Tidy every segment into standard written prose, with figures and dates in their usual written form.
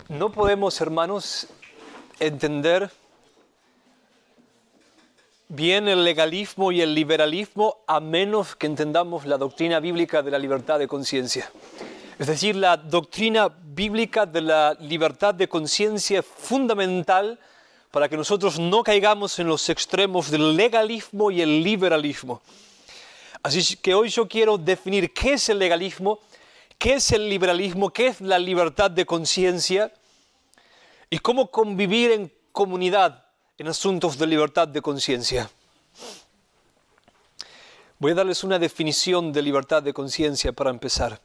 No podemos, hermanos, entender bien el legalismo y el liberalismo a menos que entendamos la doctrina bíblica de la libertad de conciencia. Es decir, la doctrina bíblica de la libertad de conciencia es fundamental para que nosotros no caigamos en los extremos del legalismo y el liberalismo. Así que hoy yo quiero definir qué es el legalismo, qué es el liberalismo, qué es la libertad de conciencia y cómo convivir en comunidad en asuntos de libertad de conciencia. Voy a darles una definición de libertad de conciencia para empezar.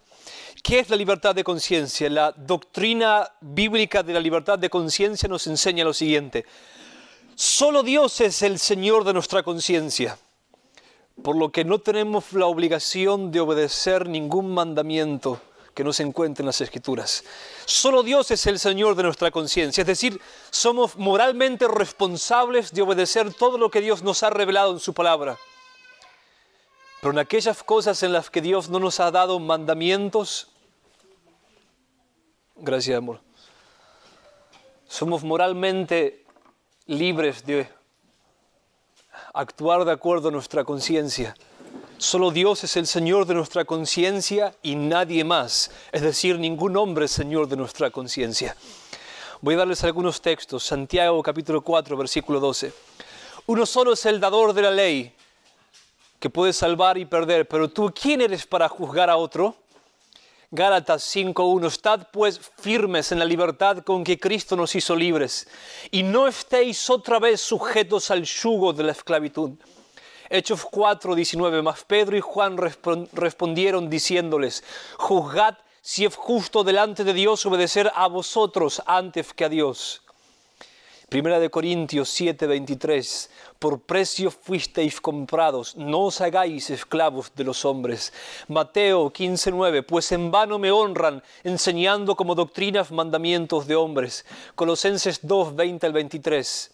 ¿Qué es la libertad de conciencia? La doctrina bíblica de la libertad de conciencia nos enseña lo siguiente. Solo Dios es el Señor de nuestra conciencia, por lo que no tenemos la obligación de obedecer ningún mandamiento que no se encuentre en las Escrituras. Solo Dios es el Señor de nuestra conciencia, es decir, somos moralmente responsables de obedecer todo lo que Dios nos ha revelado en su palabra. Pero en aquellas cosas en las que Dios no nos ha dado mandamientos, gracias amor, somos moralmente libres de actuar de acuerdo a nuestra conciencia. Solo Dios es el Señor de nuestra conciencia y nadie más. Es decir, ningún hombre es Señor de nuestra conciencia. Voy a darles algunos textos. Santiago capítulo 4, versículo 12. Uno solo es el dador de la ley, que puede salvar y perder. Pero tú, ¿quién eres para juzgar a otro? Gálatas 5:1. Estad pues firmes en la libertad con que Cristo nos hizo libres, y no estéis otra vez sujetos al yugo de la esclavitud. Hechos 4:19. Mas Pedro y Juan respondieron diciéndoles: juzgad si es justo delante de Dios obedecer a vosotros antes que a Dios. Primera de Corintios 7:23. Por precio fuisteis comprados, no os hagáis esclavos de los hombres. Mateo 15:9. Pues en vano me honran, enseñando como doctrinas mandamientos de hombres. Colosenses 2:20-23.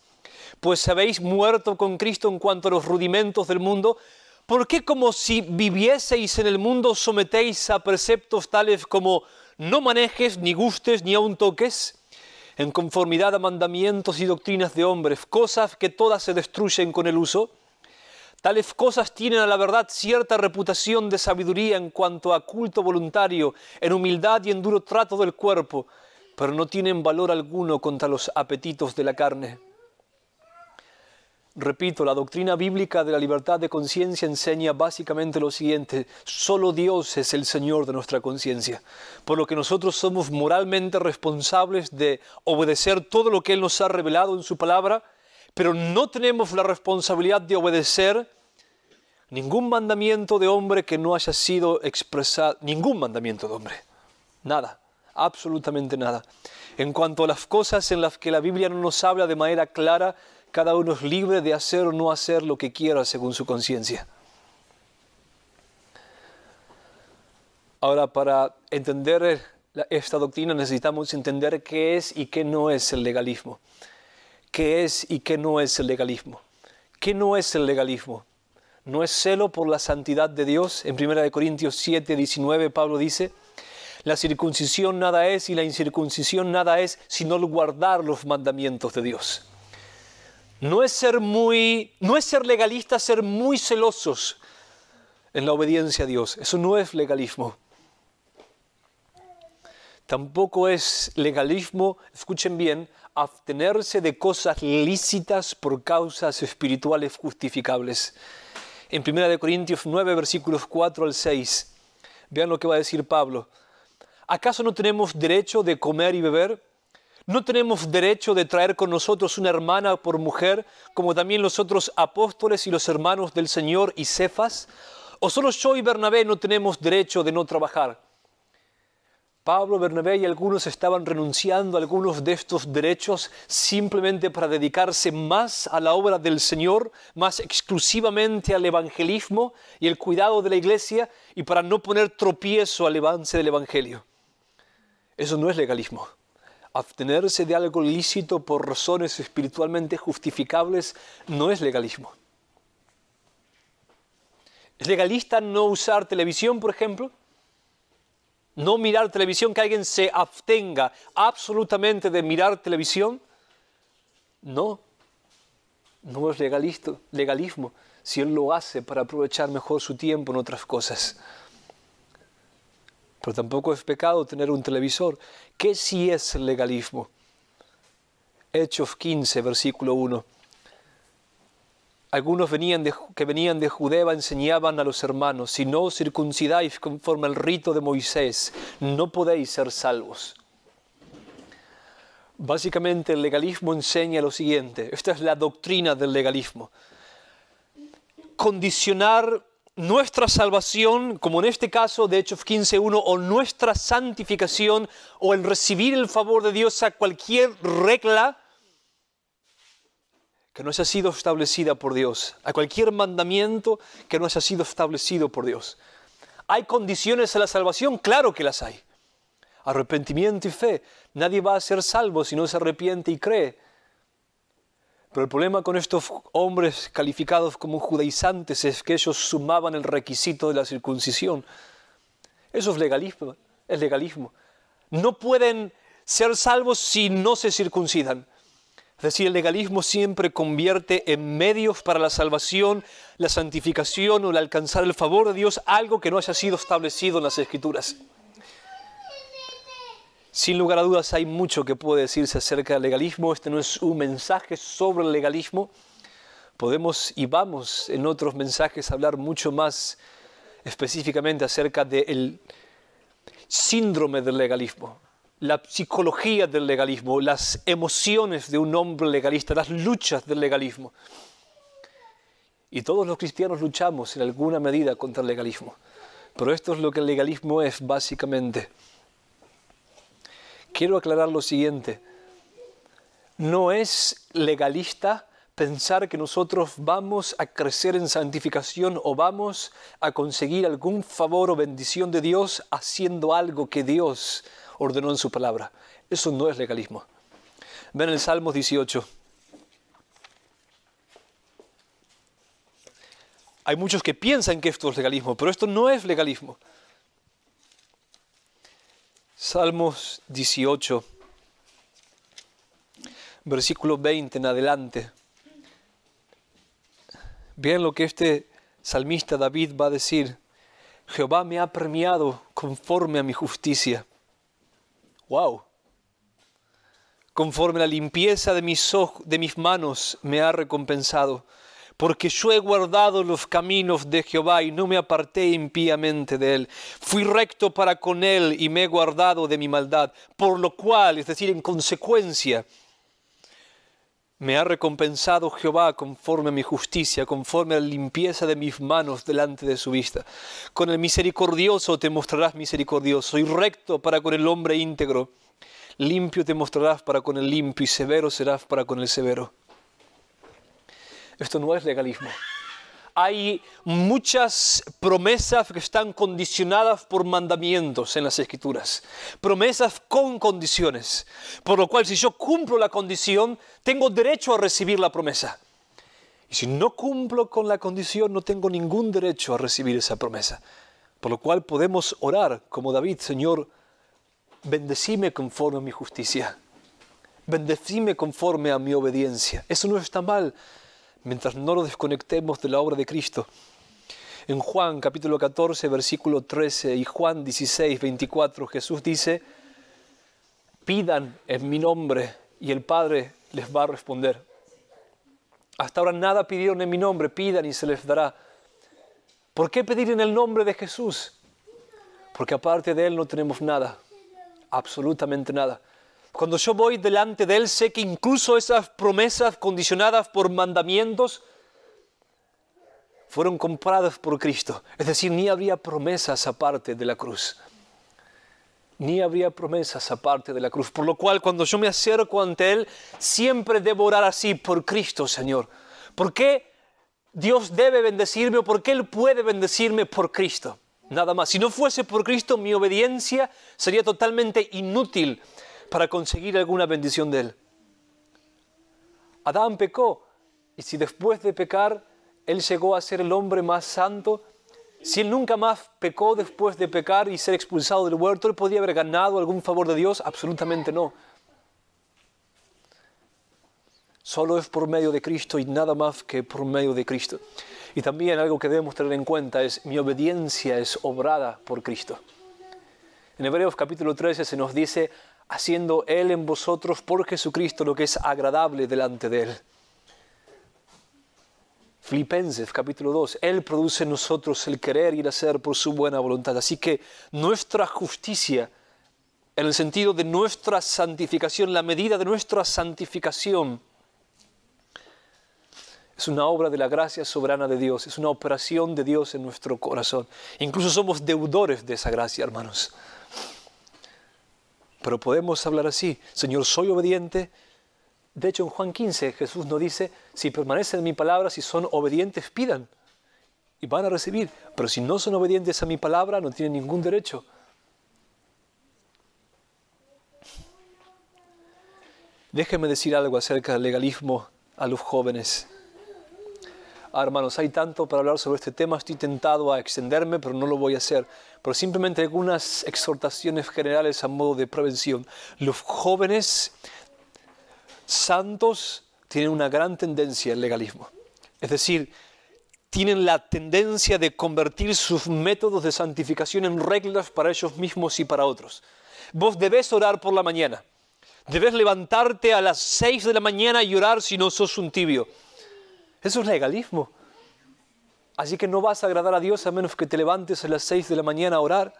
Pues habéis muerto con Cristo en cuanto a los rudimentos del mundo. ¿Por qué como si vivieseis en el mundo os sometéis a preceptos tales como no manejes, ni gustes, ni aun toques? En conformidad a mandamientos y doctrinas de hombres, cosas que todas se destruyen con el uso. Tales cosas tienen a la verdad cierta reputación de sabiduría en cuanto a culto voluntario, en humildad y en duro trato del cuerpo, pero no tienen valor alguno contra los apetitos de la carne. Repito, la doctrina bíblica de la libertad de conciencia enseña básicamente lo siguiente: solo Dios es el Señor de nuestra conciencia, por lo que nosotros somos moralmente responsables de obedecer todo lo que Él nos ha revelado en su palabra, pero no tenemos la responsabilidad de obedecer ningún mandamiento de hombre que no haya sido expresado, ningún mandamiento de hombre, nada, absolutamente nada. En cuanto a las cosas en las que la Biblia no nos habla de manera clara, cada uno es libre de hacer o no hacer lo que quiera según su conciencia. Ahora, para entender esta doctrina necesitamos entender qué es y qué no es el legalismo. ¿Qué es y qué no es el legalismo? ¿Qué no es el legalismo? ¿No es celo por la santidad de Dios? En 1 Corintios 7:19 Pablo dice: la circuncisión nada es y la incircuncisión nada es, sino el guardar los mandamientos de Dios. No es ser legalista, ser muy celosos en la obediencia a Dios. Eso no es legalismo. Tampoco es legalismo, escuchen bien, abstenerse de cosas lícitas por causas espirituales justificables. En 1 Corintios 9, versículos 4-6, vean lo que va a decir Pablo. ¿Acaso no tenemos derecho de comer y beber? ¿No tenemos derecho de traer con nosotros una hermana por mujer, como también los otros apóstoles y los hermanos del Señor y Cefas? ¿O solo yo y Bernabé no tenemos derecho de no trabajar? Pablo, Bernabé y algunos estaban renunciando a algunos de estos derechos simplemente para dedicarse más a la obra del Señor, más exclusivamente al evangelismo y el cuidado de la iglesia, y para no poner tropiezo al avance del evangelio. Eso no es legalismo. Abstenerse de algo lícito por razones espiritualmente justificables no es legalismo. ¿Es legalista no usar televisión, por ejemplo? No mirar televisión, que alguien se abstenga absolutamente de mirar televisión. No es legalismo si él lo hace para aprovechar mejor su tiempo en otras cosas. Pero tampoco es pecado tener un televisor. ¿Qué sí es el legalismo? Hechos 15, versículo 1. Algunos que venían de Judea enseñaban a los hermanos: si no os circuncidáis conforme al rito de Moisés, no podéis ser salvos. Básicamente el legalismo enseña lo siguiente. Esta es la doctrina del legalismo. Condicionar nuestra salvación, como en este caso de Hechos 15:1, o nuestra santificación, o el recibir el favor de Dios a cualquier regla que no haya sido establecida por Dios, a cualquier mandamiento que no haya sido establecido por Dios. ¿Hay condiciones a la salvación? Claro que las hay. Arrepentimiento y fe. Nadie va a ser salvo si no se arrepiente y cree. Pero el problema con estos hombres calificados como judaizantes es que ellos sumaban el requisito de la circuncisión. Eso es legalismo. No pueden ser salvos si no se circuncidan. Es decir, el legalismo siempre convierte en medios para la salvación, la santificación o el alcanzar el favor de Dios, algo que no haya sido establecido en las Escrituras. Sin lugar a dudas hay mucho que puede decirse acerca del legalismo. Este no es un mensaje sobre el legalismo. Podemos y vamos en otros mensajes a hablar mucho más específicamente acerca del síndrome del legalismo, la psicología del legalismo, las emociones de un hombre legalista, las luchas del legalismo. Y todos los cristianos luchamos en alguna medida contra el legalismo. Pero esto es lo que el legalismo es básicamente. Quiero aclarar lo siguiente. No es legalista pensar que nosotros vamos a crecer en santificación o vamos a conseguir algún favor o bendición de Dios haciendo algo que Dios ordenó en su palabra. Eso no es legalismo. Ven el Salmo 18. Hay muchos que piensan que esto es legalismo, pero esto no es legalismo. Salmos 18, versículo 20 en adelante. Vean lo que este salmista David va a decir. Jehová me ha premiado conforme a mi justicia. ¡Wow! Conforme a la limpieza de mis manos me ha recompensado. Porque yo he guardado los caminos de Jehová y no me aparté impíamente de él. Fui recto para con él y me he guardado de mi maldad. Por lo cual, es decir, en consecuencia, me ha recompensado Jehová conforme a mi justicia, conforme a la limpieza de mis manos delante de su vista. Con el misericordioso te mostrarás misericordioso y recto para con el hombre íntegro. Limpio te mostrarás para con el limpio y severo serás para con el severo. Esto no es legalismo. Hay muchas promesas que están condicionadas por mandamientos en las Escrituras. Promesas con condiciones. Por lo cual, si yo cumplo la condición, tengo derecho a recibir la promesa. Y si no cumplo con la condición, no tengo ningún derecho a recibir esa promesa. Por lo cual podemos orar como David: Señor, bendecime conforme a mi justicia. Bendecime conforme a mi obediencia. Eso no está mal, mientras no nos desconectemos de la obra de Cristo. En Juan capítulo 14, versículo 13 y Juan 16, 24, Jesús dice: pidan en mi nombre y el Padre les va a responder. Hasta ahora nada pidieron en mi nombre, pidan y se les dará. ¿Por qué pedir en el nombre de Jesús? Porque aparte de Él no tenemos nada, absolutamente nada. Cuando yo voy delante de Él, sé que incluso esas promesas condicionadas por mandamientos fueron compradas por Cristo. Es decir, ni habría promesas aparte de la cruz. Ni habría promesas aparte de la cruz. Por lo cual, cuando yo me acerco ante Él, siempre debo orar así: por Cristo, Señor. ¿Por qué Dios debe bendecirme o por qué Él puede bendecirme? Por Cristo. Nada más. Si no fuese por Cristo, mi obediencia sería totalmente inútil para conseguir alguna bendición de Él. Adán pecó, y si después de pecar Él llegó a ser el hombre más santo, Si él nunca más pecó después de pecar y ser expulsado del huerto, ¿él podía haber ganado algún favor de Dios? Absolutamente no. Solo es por medio de Cristo y nada más que por medio de Cristo. Y también algo que debemos tener en cuenta es mi obediencia es obrada por Cristo. En Hebreos capítulo 13 se nos dice, haciendo Él en vosotros por Jesucristo lo que es agradable delante de Él. Filipenses capítulo 2, Él produce en nosotros el querer y el hacer por su buena voluntad. Así que nuestra justicia, en el sentido de nuestra santificación, la medida de nuestra santificación, es una obra de la gracia soberana de Dios, es una operación de Dios en nuestro corazón. Incluso somos deudores de esa gracia, hermanos. Pero podemos hablar así, Señor, soy obediente. De hecho, en Juan 15 Jesús nos dice, si permanecen en mi palabra, si son obedientes, pidan y van a recibir. Pero si no son obedientes a mi palabra, no tienen ningún derecho. Déjenme decir algo acerca del legalismo a los jóvenes. Hermanos, hay tanto para hablar sobre este tema, estoy tentado a extenderme, pero no lo voy a hacer. Pero simplemente algunas exhortaciones generales a modo de prevención. Los jóvenes santos tienen una gran tendencia al legalismo. Es decir, tienen la tendencia de convertir sus métodos de santificación en reglas para ellos mismos y para otros. Vos debés orar por la mañana. Debés levantarte a las 6 de la mañana y orar si no sos un tibio. Eso es legalismo. Así que no vas a agradar a Dios a menos que te levantes a las 6 de la mañana a orar.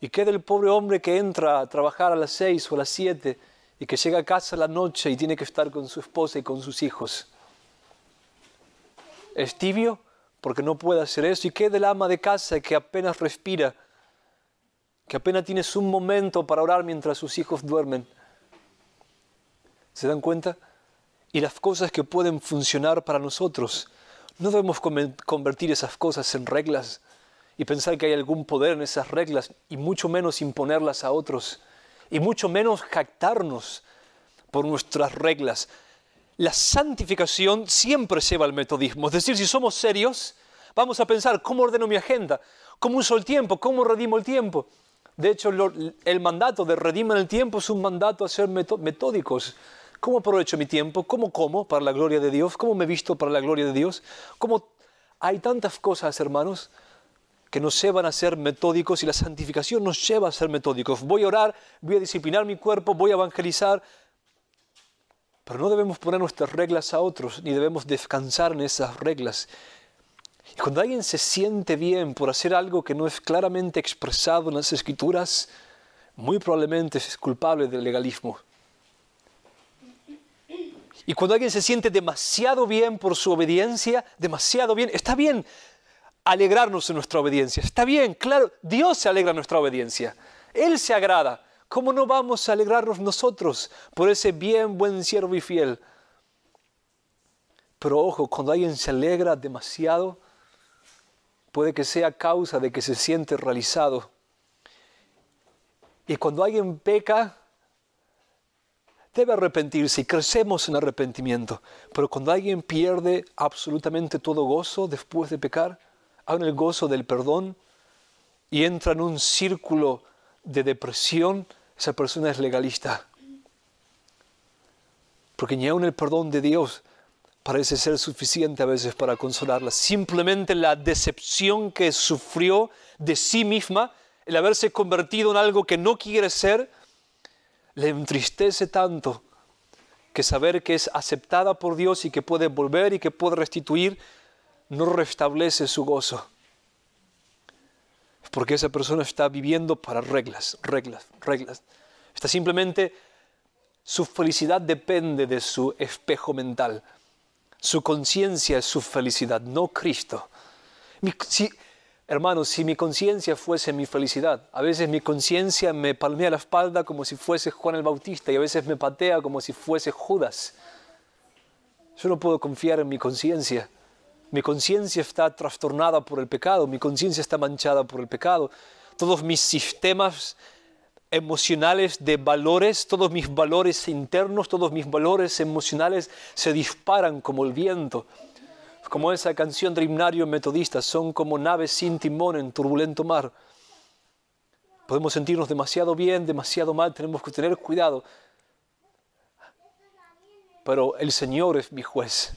Y quede el pobre hombre que entra a trabajar a las 6 o a las 7 y que llega a casa a la noche y tiene que estar con su esposa y con sus hijos. Es tibio porque no puede hacer eso. Y quede el ama de casa que apenas respira, que apenas tienes un momento para orar mientras sus hijos duermen. ¿Se dan cuenta? Y las cosas que pueden funcionar para nosotros, no debemos convertir esas cosas en reglas y pensar que hay algún poder en esas reglas, y mucho menos imponerlas a otros, y mucho menos jactarnos por nuestras reglas. La santificación siempre lleva al metodismo. Es decir, si somos serios, vamos a pensar cómo ordeno mi agenda, cómo uso el tiempo, cómo redimo el tiempo. De hecho, el mandato de redimir el tiempo es un mandato a ser metódicos. ¿Cómo aprovecho mi tiempo? ¿Cómo como para la gloria de Dios? ¿Cómo me visto para la gloria de Dios? Hay tantas cosas, hermanos, que nos llevan a ser metódicos, y la santificación nos lleva a ser metódicos. Voy a orar, voy a disciplinar mi cuerpo, voy a evangelizar, pero no debemos poner nuestras reglas a otros, ni debemos descansar en esas reglas. Y cuando alguien se siente bien por hacer algo que no es claramente expresado en las Escrituras, muy probablemente es culpable del legalismo. Y cuando alguien se siente demasiado bien por su obediencia, demasiado bien, está bien alegrarnos en nuestra obediencia. Está bien, claro, Dios se alegra en nuestra obediencia. Él se agrada. ¿Cómo no vamos a alegrarnos nosotros por ese bien, buen siervo y fiel? Pero ojo, cuando alguien se alegra demasiado, puede que sea causa de que se siente realizado. Y cuando alguien peca, debe arrepentirse, y crecemos en arrepentimiento. Pero cuando alguien pierde absolutamente todo gozo después de pecar, aún el gozo del perdón, y entra en un círculo de depresión, esa persona es legalista. Porque ni aún el perdón de Dios parece ser suficiente a veces para consolarla. Simplemente la decepción que sufrió de sí misma, el haberse convertido en algo que no quiere ser, le entristece tanto que saber que es aceptada por Dios y que puede volver y que puede restituir, no restablece su gozo. Porque esa persona está viviendo para reglas. Está simplemente, su felicidad depende de su espejo mental. Su conciencia es su felicidad, no Cristo. Hermanos, si mi conciencia fuese mi felicidad, a veces mi conciencia me palmea la espalda como si fuese Juan el Bautista, y a veces me patea como si fuese Judas. Yo no puedo confiar en mi conciencia. Mi conciencia está trastornada por el pecado, mi conciencia está manchada por el pecado. Todos mis sistemas emocionales de valores, todos mis valores internos, todos mis valores emocionales se disparan como el viento. Como esa canción del himnario metodista, son como naves sin timón en turbulento mar. Podemos sentirnos demasiado bien, demasiado mal, tenemos que tener cuidado. Pero el Señor es mi juez.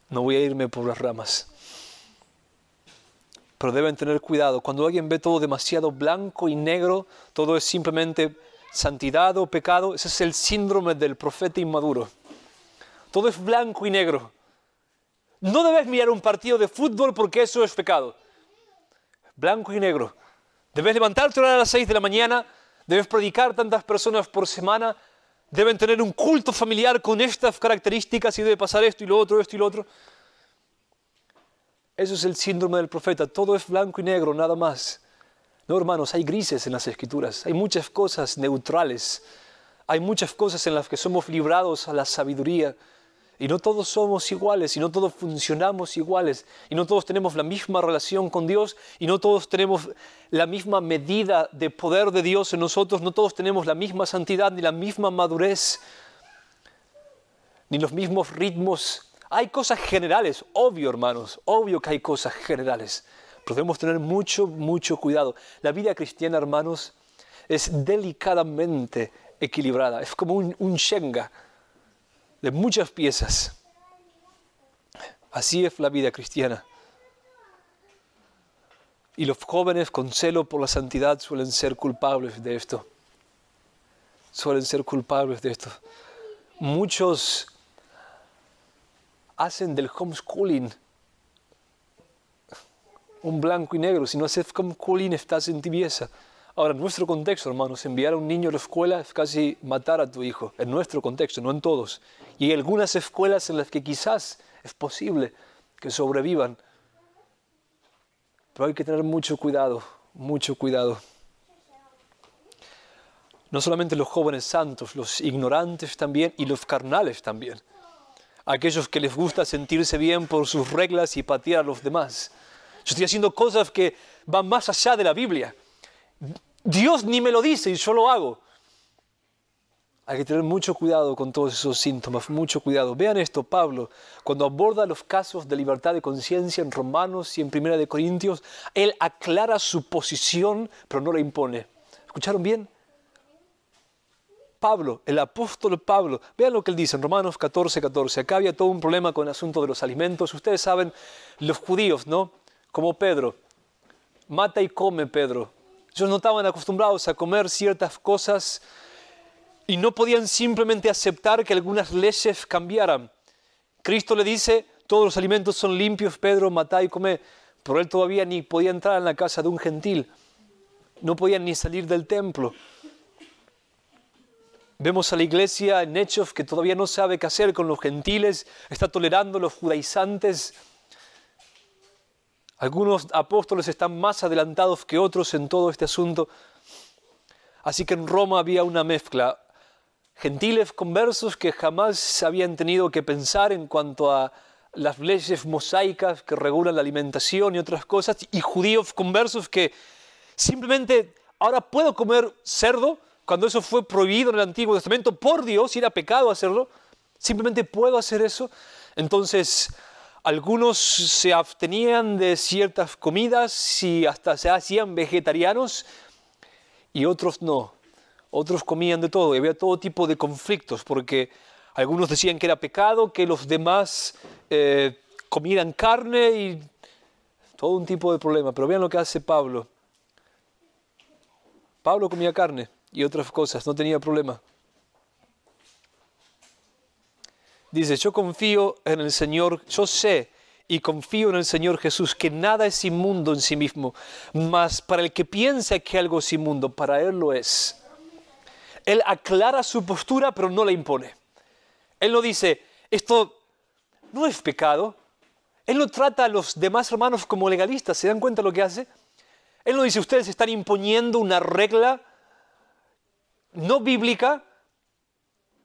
No voy a irme por las ramas. Pero deben tener cuidado. Cuando alguien ve todo demasiado blanco y negro, todo es simplemente santidad o pecado, ese es el síndrome del profeta inmaduro. Todo es blanco y negro. No debes mirar un partido de fútbol porque eso es pecado. Blanco y negro. Debes levantarte a las 6 de la mañana, debes predicar tantas personas por semana, deben tener un culto familiar con estas características y debe pasar esto y lo otro, esto y lo otro. Eso es el síndrome del profeta. Todo es blanco y negro, nada más. No, hermanos, hay grises en las Escrituras. Hay muchas cosas neutrales. Hay muchas cosas en las que somos librados a la sabiduría. Y no todos somos iguales, y no todos funcionamos iguales, y no todos tenemos la misma relación con Dios, y no todos tenemos la misma medida de poder de Dios en nosotros, no todos tenemos la misma santidad, ni la misma madurez, ni los mismos ritmos. Hay cosas generales, obvio, hermanos, obvio que hay cosas generales, pero debemos tener mucho, mucho cuidado. La vida cristiana, hermanos, es delicadamente equilibrada, es como un Shenga de muchas piezas. Así es la vida cristiana. Y los jóvenes con celo por la santidad suelen ser culpables de esto. Suelen ser culpables de esto. Muchos hacen del homeschooling un blanco y negro. Si no haces homeschooling estás en tibieza. Ahora, en nuestro contexto, hermanos, enviar a un niño a la escuela es casi matar a tu hijo. En nuestro contexto, no en todos. Y hay algunas escuelas en las que quizás es posible que sobrevivan. Pero hay que tener mucho cuidado, mucho cuidado. No solamente los jóvenes santos, los ignorantes también y los carnales también. Aquellos que les gusta sentirse bien por sus reglas y patear a los demás. Yo estoy haciendo cosas que van más allá de la Biblia. Dios ni me lo dice y yo lo hago. Hay que tener mucho cuidado con todos esos síntomas, mucho cuidado. Vean esto, Pablo, cuando aborda los casos de libertad de conciencia en Romanos y en Primera de Corintios, él aclara su posición, pero no la impone. ¿Escucharon bien? Pablo, el apóstol Pablo, vean lo que él dice en Romanos 14:14. Acá había todo un problema con el asunto de los alimentos. Ustedes saben, los judíos, ¿no? Como Pedro, mata y come Pedro. Ellos no estaban acostumbrados a comer ciertas cosas y no podían simplemente aceptar que algunas leyes cambiaran. Cristo le dice, todos los alimentos son limpios, Pedro, matá y come. Pero él todavía ni podía entrar en la casa de un gentil. No podían ni salir del templo. Vemos a la iglesia en Hechos que todavía no sabe qué hacer con los gentiles, está tolerando a los judaizantes. Algunos apóstoles están más adelantados que otros en todo este asunto. Así que en Roma había una mezcla. Gentiles conversos que jamás habían tenido que pensar en cuanto a las leyes mosaicas que regulan la alimentación y otras cosas. Y judíos conversos que simplemente ahora puedo comer cerdo cuando eso fue prohibido en el Antiguo Testamento por Dios y era pecado hacerlo. Simplemente puedo hacer eso. Entonces algunos se abstenían de ciertas comidas y hasta se hacían vegetarianos y otros no. Otros comían de todo y había todo tipo de conflictos porque algunos decían que era pecado, que los demás comieran carne y todo un tipo de problema. Pero vean lo que hace Pablo. Pablo comía carne y otras cosas, no tenía problema. Dice, yo confío en el Señor, yo sé y confío en el Señor Jesús, que nada es inmundo en sí mismo, mas para el que piensa que algo es inmundo, para él lo es. Él aclara su postura, pero no la impone. Él no dice, esto no es pecado. Él no trata a los demás hermanos como legalistas, ¿se dan cuenta de lo que hace? Él no dice, ustedes están imponiendo una regla no bíblica.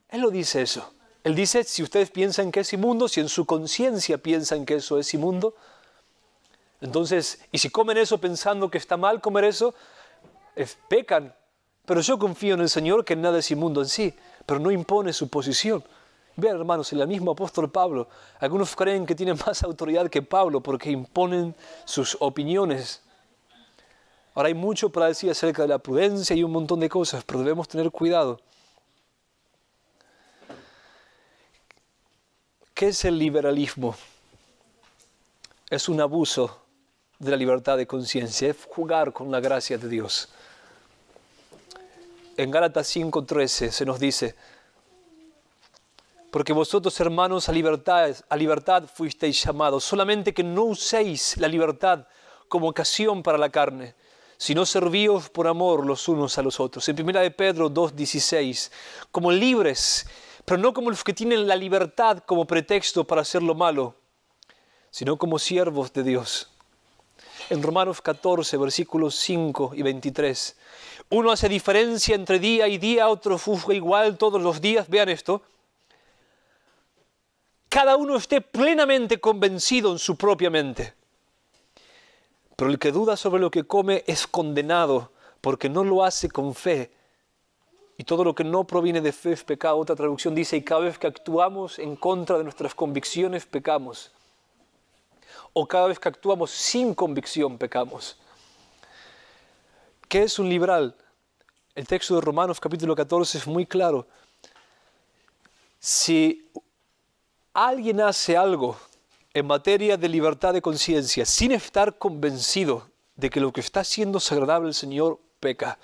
Él no dice eso. Él dice, si ustedes piensan que es inmundo, si en su conciencia piensan que eso es inmundo, entonces, y si comen eso pensando que está mal comer eso, pecan. Pero yo confío en el Señor que nada es inmundo en sí, pero no impone su posición. Vean, hermanos, el mismo apóstol Pablo, algunos creen que tienen más autoridad que Pablo porque imponen sus opiniones. Ahora hay mucho para decir acerca de la prudencia y un montón de cosas, pero debemos tener cuidado. ¿Qué es el liberalismo? Es un abuso de la libertad de conciencia, es jugar con la gracia de Dios. En Gálatas 5:13 se nos dice: porque vosotros, hermanos, a libertad fuisteis llamados, solamente que no uséis la libertad como ocasión para la carne, sino servíos por amor los unos a los otros. En 1 Pedro 2:16, como libres, pero no como los que tienen la libertad como pretexto para hacer lo malo, sino como siervos de Dios. En Romanos 14, versículos 5 y 23, uno hace diferencia entre día y día, otro juzga igual todos los días. Vean esto: cada uno esté plenamente convencido en su propia mente. Pero el que duda sobre lo que come es condenado, porque no lo hace con fe. Y todo lo que no proviene de fe es pecado. Otra traducción dice: y cada vez que actuamos en contra de nuestras convicciones, pecamos. O cada vez que actuamos sin convicción, pecamos. ¿Qué es un liberal? El texto de Romanos capítulo 14 es muy claro. Si alguien hace algo en materia de libertad de conciencia sin estar convencido de que lo que está haciendo es agradable al Señor, peca.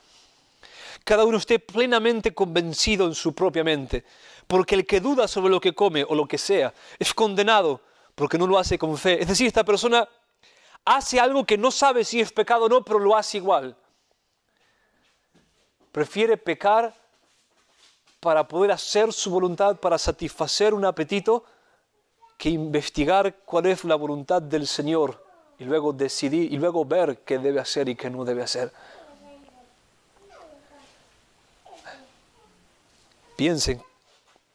Cada uno esté plenamente convencido en su propia mente, porque el que duda sobre lo que come o lo que sea es condenado porque no lo hace con fe. Es decir, esta persona hace algo que no sabe si es pecado o no, pero lo hace igual. Prefiere pecar para poder hacer su voluntad, para satisfacer un apetito, que investigar cuál es la voluntad del Señor y luego decidir y luego ver qué debe hacer y qué no debe hacer. Piensen,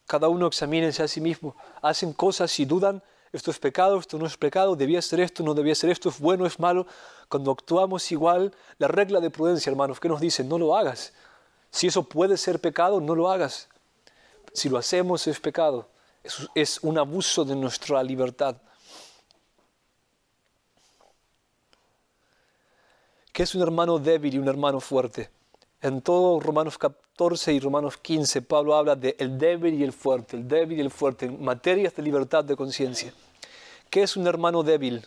cada uno examínense a sí mismo. Hacen cosas y dudan: esto es pecado, esto no es pecado, debía ser esto, no debía ser esto, es bueno, es malo. Cuando actuamos igual, la regla de prudencia, hermanos, ¿qué nos dice? No lo hagas. Si eso puede ser pecado, no lo hagas. Si lo hacemos, es pecado. Es un abuso de nuestra libertad. ¿Qué es un hermano débil y un hermano fuerte? En todo Romanos 14 y Romanos 15, Pablo habla de el débil y el fuerte, en materias de libertad de conciencia. ¿Qué es un hermano débil?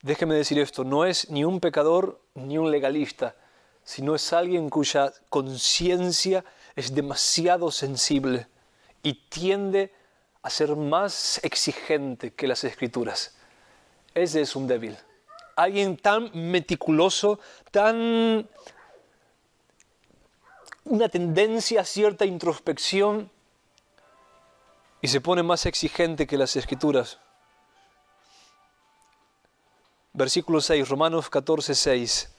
Déjeme decir esto: no es ni un pecador ni un legalista, sino es alguien cuya conciencia es demasiado sensible y tiende a ser más exigente que las Escrituras. Ese es un débil. Alguien tan meticuloso, una tendencia a cierta introspección, y se pone más exigente que las Escrituras. Versículo 6, Romanos 14, 6.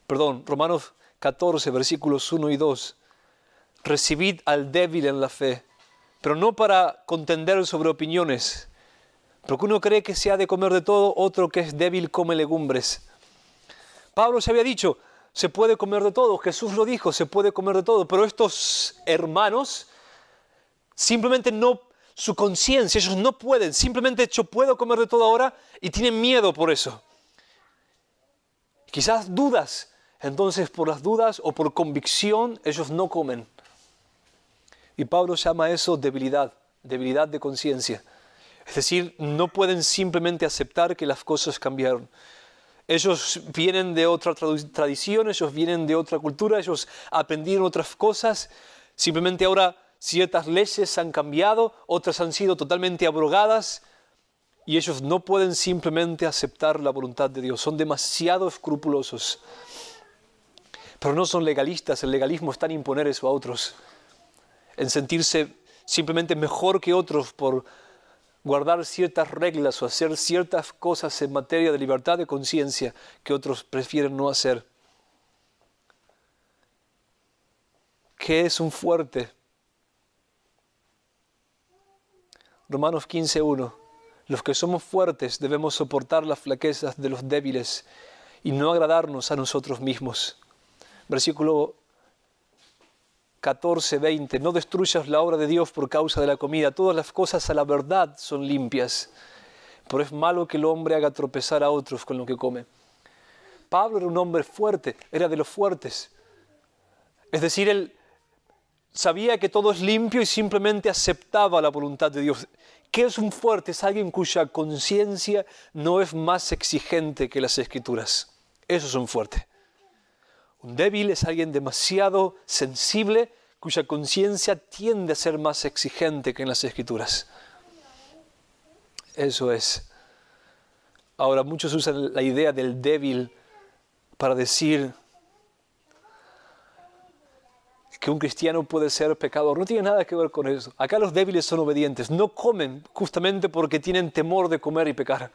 Romanos 14, versículos 1 y 2. Recibid al débil en la fe, pero no para contender sobre opiniones, porque uno cree que se ha de comer de todo, otro que es débil come legumbres. Pablo se había dicho: se puede comer de todo. Jesús lo dijo: se puede comer de todo. Pero estos hermanos, simplemente no, su conciencia, ellos no pueden. Simplemente yo puedo comer de todo ahora, y tienen miedo por eso. Quizás dudas. Entonces, por las dudas o por convicción, ellos no comen. Y Pablo llama a eso debilidad de conciencia. Es decir, no pueden simplemente aceptar que las cosas cambiaron. Ellos vienen de otra tradición, ellos vienen de otra cultura, ellos aprendieron otras cosas. Simplemente ahora ciertas leyes han cambiado, otras han sido totalmente abrogadas, y ellos no pueden simplemente aceptar la voluntad de Dios. Son demasiado escrupulosos. Pero no son legalistas. El legalismo está en imponer eso a otros, en sentirse simplemente mejor que otros por guardar ciertas reglas o hacer ciertas cosas en materia de libertad de conciencia que otros prefieren no hacer. ¿Qué es un fuerte? Romanos 15:1. Los que somos fuertes debemos soportar las flaquezas de los débiles y no agradarnos a nosotros mismos. Versículo 14, 20. No destruyas la obra de Dios por causa de la comida. Todas las cosas a la verdad son limpias, pero es malo que el hombre haga tropezar a otros con lo que come. Pablo era un hombre fuerte, era de los fuertes. Es decir, él sabía que todo es limpio y simplemente aceptaba la voluntad de Dios. ¿Qué es un fuerte? Es alguien cuya conciencia no es más exigente que las Escrituras. Eso es un fuerte. Un débil es alguien demasiado sensible, cuya conciencia tiende a ser más exigente que en las Escrituras. Eso es. Ahora, muchos usan la idea del débil para decir que un cristiano puede ser pecador. No tiene nada que ver con eso. Acá los débiles son obedientes. No comen justamente porque tienen temor de comer y pecar.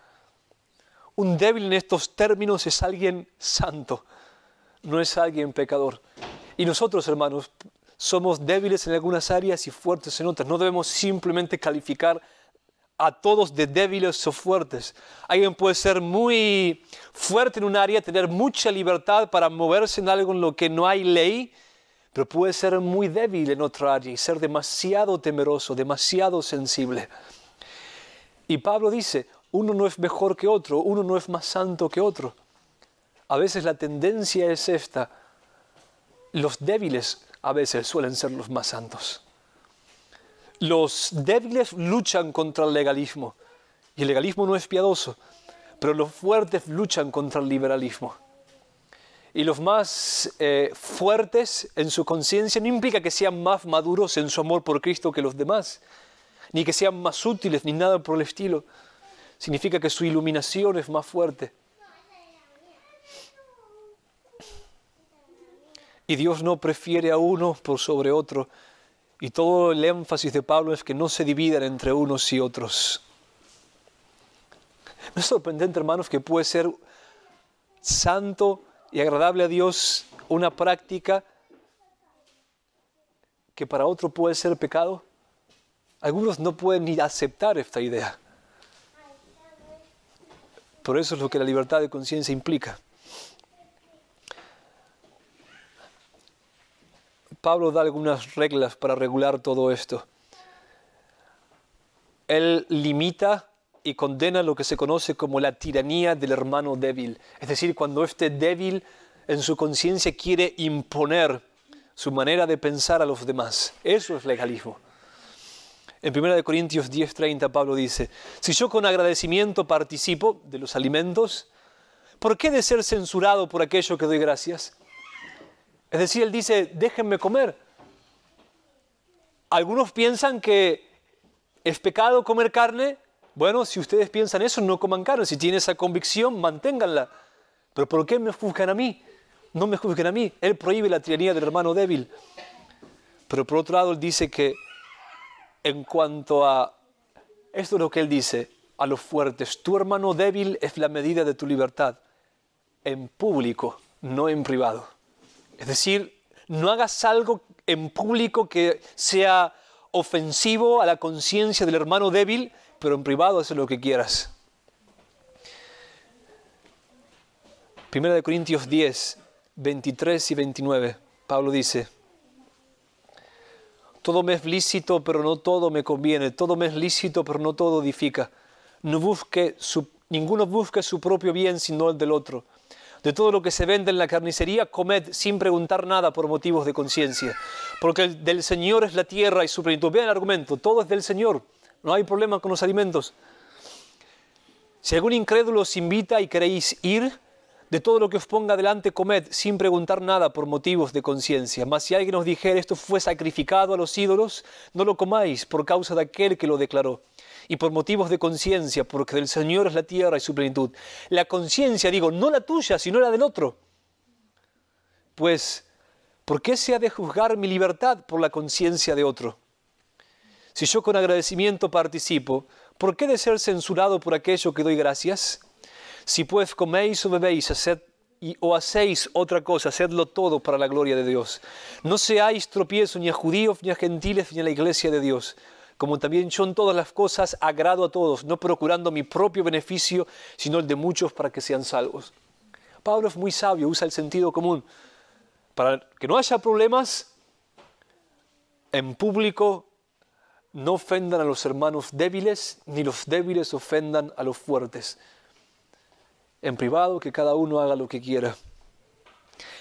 Un débil en estos términos es alguien santo, no es alguien pecador. Y nosotros, hermanos, somos débiles en algunas áreas y fuertes en otras. No debemos simplemente calificar a todos de débiles o fuertes. Alguien puede ser muy fuerte en un área, tener mucha libertad para moverse en algo en lo que no hay ley, pero puede ser muy débil en otra área y ser demasiado temeroso, demasiado sensible. Y Pablo dice, uno no es mejor que otro, uno no es más santo que otro. A veces la tendencia es esta. Los débiles a veces suelen ser los más santos. Los débiles luchan contra el legalismo. Y el legalismo no es piadoso. Pero los fuertes luchan contra el liberalismo. Y los más fuertes en su conciencia no implica que sean más maduros en su amor por Cristo que los demás. Ni que sean más útiles, ni nada por el estilo. Significa que su iluminación es más fuerte. Y Dios no prefiere a uno por sobre otro. Y todo el énfasis de Pablo es que no se dividan entre unos y otros. ¿No es sorprendente, hermanos, que puede ser santo y agradable a Dios una práctica que para otro puede ser pecado? Algunos no pueden ni aceptar esta idea. Por eso es lo que la libertad de conciencia implica. Pablo da algunas reglas para regular todo esto. Él limita y condena lo que se conoce como la tiranía del hermano débil. Es decir, cuando este débil en su conciencia quiere imponer su manera de pensar a los demás. Eso es legalismo. En 1 Corintios 10:30 Pablo dice, si yo con agradecimiento participo de los alimentos, ¿por qué de ser censurado por aquello que doy gracias? Es decir, él dice, déjenme comer. Algunos piensan que es pecado comer carne. Bueno, si ustedes piensan eso, no coman carne. Si tienen esa convicción, manténganla. Pero ¿por qué me juzgan a mí? No me juzguen a mí. Él prohíbe la tiranía del hermano débil. Pero por otro lado, él dice que en cuanto a, esto es lo que él dice, a los fuertes, tu hermano débil es la medida de tu libertad, en público, no en privado. Es decir, no hagas algo en público que sea ofensivo a la conciencia del hermano débil, pero en privado haz lo que quieras. 1 Corintios 10, 23 y 29, Pablo dice, todo me es lícito, pero no todo me conviene. Todo me es lícito, pero no todo edifica. Ninguno busque su propio bien, sino el del otro. De todo lo que se vende en la carnicería, comed sin preguntar nada por motivos de conciencia. Porque del Señor es la tierra y su plenitud. Vean el argumento, todo es del Señor. No hay problema con los alimentos. Si algún incrédulo os invita y queréis ir, de todo lo que os ponga delante comed, sin preguntar nada por motivos de conciencia. Mas si alguien os dijere esto fue sacrificado a los ídolos, no lo comáis por causa de aquel que lo declaró. Y por motivos de conciencia, porque del Señor es la tierra y su plenitud. La conciencia, digo, no la tuya, sino la del otro. Pues, ¿por qué se ha de juzgar mi libertad por la conciencia de otro? Si yo con agradecimiento participo, ¿por qué de ser censurado por aquello que doy gracias? Si pues coméis o bebéis, o hacéis otra cosa, hacedlo todo para la gloria de Dios. No seáis tropiezo ni a judíos, ni a gentiles, ni a la iglesia de Dios. Como también yo en todas las cosas agrado a todos, no procurando mi propio beneficio, sino el de muchos para que sean salvos. Pablo es muy sabio, usa el sentido común. Para que no haya problemas, En público no ofendan a los hermanos débiles, ni los débiles ofendan a los fuertes. En privado, que cada uno haga lo que quiera.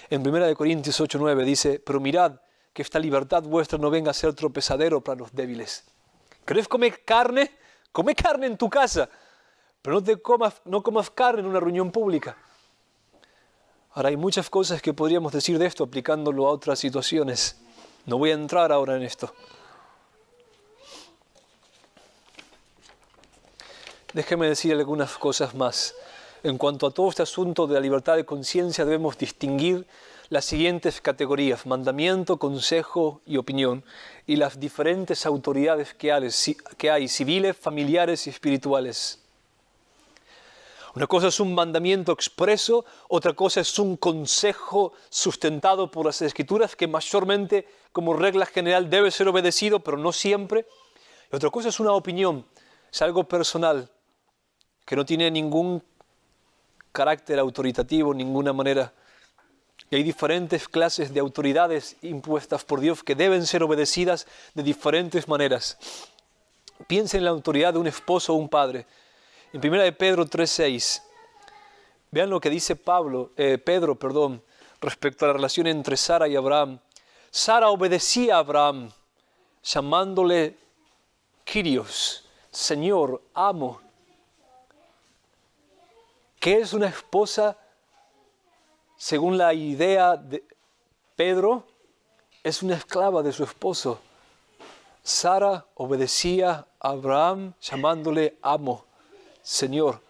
En 1 Corintios 8:9 dice, pero mirad que esta libertad vuestra no venga a ser tropezadero para los débiles. ¿Querés comer carne? Come carne en tu casa, pero no comas carne en una reunión pública. Ahora hay muchas cosas que podríamos decir de esto aplicándolo a otras situaciones. No voy a entrar ahora en esto. Déjeme decir algunas cosas más. En cuanto a todo este asunto de la libertad de conciencia, debemos distinguir las siguientes categorías: mandamiento, consejo y opinión, y las diferentes autoridades que hay, civiles, familiares y espirituales. Una cosa es un mandamiento expreso, otra cosa es un consejo sustentado por las Escrituras que mayormente, como regla general, debe ser obedecido, pero no siempre. Y otra cosa es una opinión, es algo personal, que no tiene ningún carácter autoritativo, ninguna manera. Y hay diferentes clases de autoridades impuestas por Dios que deben ser obedecidas de diferentes maneras. Piensen en la autoridad de un esposo o un padre. En 1 Pedro 3:6, vean lo que dice Pedro, respecto a la relación entre Sara y Abraham. Sara obedecía a Abraham, llamándole Kyrios, Señor, amo. ¿Qué es una esposa? Según la idea de Pedro, es una esclava de su esposo. Sara obedecía a Abraham llamándole amo, Señor.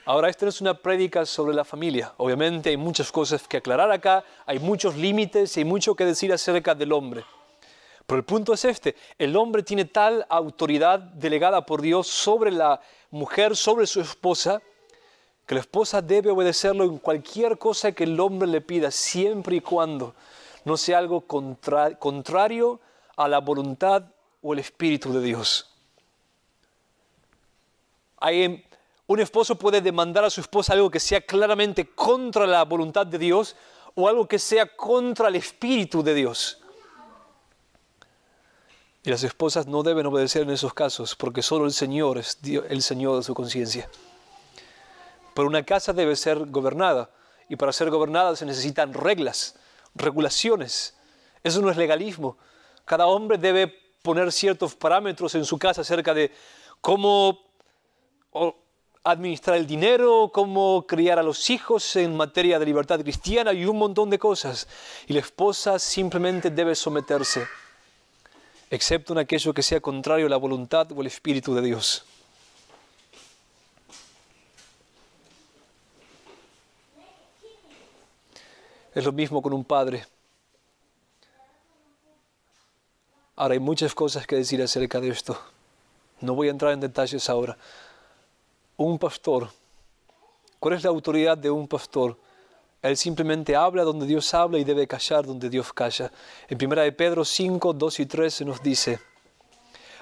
Ahora, esta no es una prédica sobre la familia. Obviamente hay muchas cosas que aclarar acá, hay muchos límites y hay mucho que decir acerca del hombre. Pero el punto es este: el hombre tiene tal autoridad delegada por Dios sobre la mujer, sobre su esposa, que la esposa debe obedecerlo en cualquier cosa que el hombre le pida, siempre y cuando no sea algo contrario a la voluntad o el espíritu de Dios. Un esposo puede demandar a su esposa algo que sea claramente contra la voluntad de Dios o algo que sea contra el espíritu de Dios. Y las esposas no deben obedecer en esos casos, porque solo el Señor es el Señor de su conciencia. Pero una casa debe ser gobernada, y para ser gobernada se necesitan reglas, regulaciones. Eso no es legalismo. Cada hombre debe poner ciertos parámetros en su casa acerca de cómo administrar el dinero, cómo criar a los hijos en materia de libertad cristiana y un montón de cosas. Y la esposa simplemente debe someterse, excepto en aquello que sea contrario a la voluntad o el espíritu de Dios. Es lo mismo con un padre. Ahora hay muchas cosas que decir acerca de esto. No voy a entrar en detalles ahora. Un pastor, ¿cuál es la autoridad de un pastor? Él simplemente habla donde Dios habla y debe callar donde Dios calla. En 1 Pedro 5, 2 y 3 se nos dice: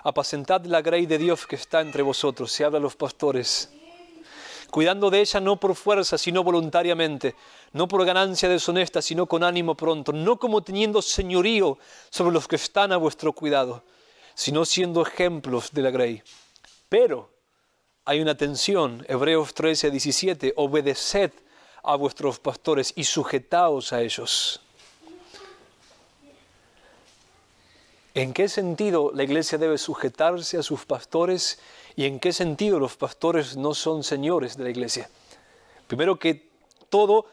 apacentad la grey de Dios que está entre vosotros, se habla a los pastores, cuidando de ella no por fuerza, sino voluntariamente, no por ganancia deshonesta, sino con ánimo pronto, no como teniendo señorío sobre los que están a vuestro cuidado, sino siendo ejemplos de la grey. Pero hay una tensión, Hebreos 13, 17, obedeced a vuestros pastores y sujetaos a ellos. ¿En qué sentido la iglesia debe sujetarse a sus pastores y en qué sentido los pastores no son señores de la iglesia? Primero que todo,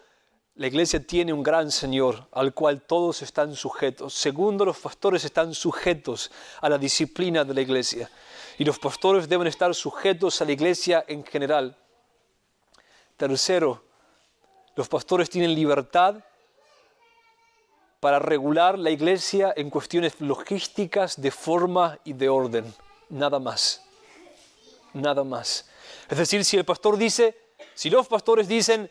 la iglesia tiene un gran Señor al cual todos están sujetos. Segundo, los pastores están sujetos a la disciplina de la iglesia. Y los pastores deben estar sujetos a la iglesia en general. Tercero, los pastores tienen libertad para regular la iglesia en cuestiones logísticas, de forma y de orden. Nada más. Nada más. Es decir, si los pastores dicen,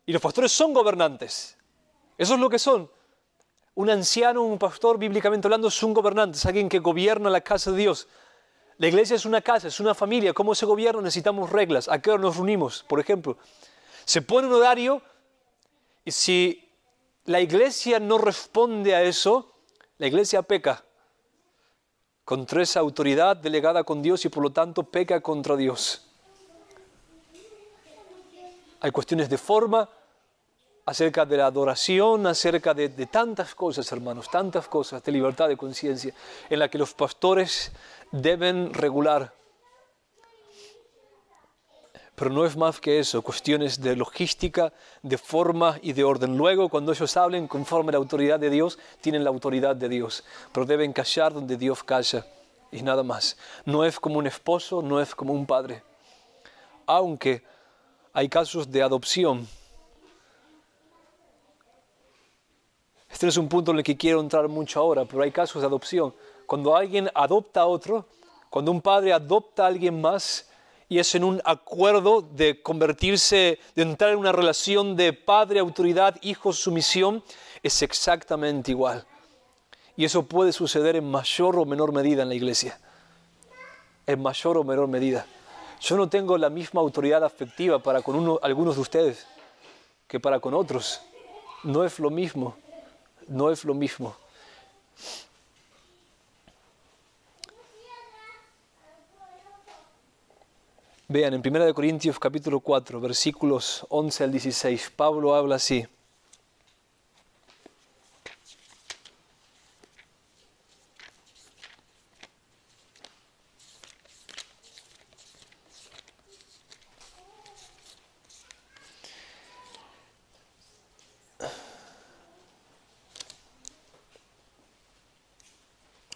y los pastores son gobernantes, eso es lo que son. Un anciano, un pastor, bíblicamente hablando, es un gobernante, es alguien que gobierna la casa de Dios. La iglesia es una casa, es una familia. ¿Cómo se gobierna? Necesitamos reglas. ¿A qué hora nos reunimos? Por ejemplo, se pone un horario y si la iglesia no responde a eso, la iglesia peca. contra esa autoridad delegada con Dios y por lo tanto peca contra Dios. Hay cuestiones de forma, acerca de la adoración, acerca de tantas cosas, hermanos, tantas cosas de libertad de conciencia en la que los pastores deben regular. Pero no es más que eso, cuestiones de logística, de forma y de orden. Luego, cuando ellos hablen conforme a la autoridad de Dios, tienen la autoridad de Dios, pero deben callar donde Dios calla y nada más. No es como un esposo, no es como un padre. Aunque hay casos de adopción. Este no es un punto en el que quiero entrar mucho ahora, pero hay casos de adopción. Cuando alguien adopta a otro, cuando un padre adopta a alguien más y es en un acuerdo de convertirse, de entrar en una relación de padre, autoridad, hijo, sumisión, es exactamente igual. Y eso puede suceder en mayor o menor medida en la iglesia. En mayor o menor medida. Yo no tengo la misma autoridad afectiva para con algunos de ustedes que para con otros. No es lo mismo. No es lo mismo. Vean, en 1 Corintios capítulo 4, versículos 11 al 16, Pablo habla así.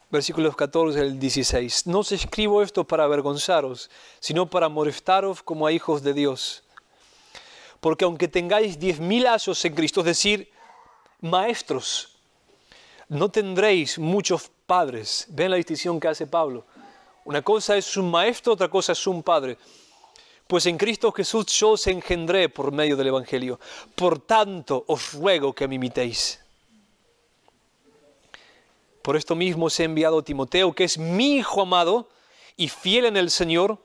Versículos 14 al 16. No os escribo esto para avergonzaros, sino para molestaros como a hijos de Dios. Porque aunque tengáis 10.000 años en Cristo, es decir, maestros, no tendréis muchos padres. Ven la distinción que hace Pablo. Una cosa es un maestro, otra cosa es un padre. Pues en Cristo Jesús yo os engendré por medio del Evangelio. Por tanto, os ruego que me imitéis. Por esto mismo os he enviado a Timoteo, que es mi hijo amado y fiel en el Señor,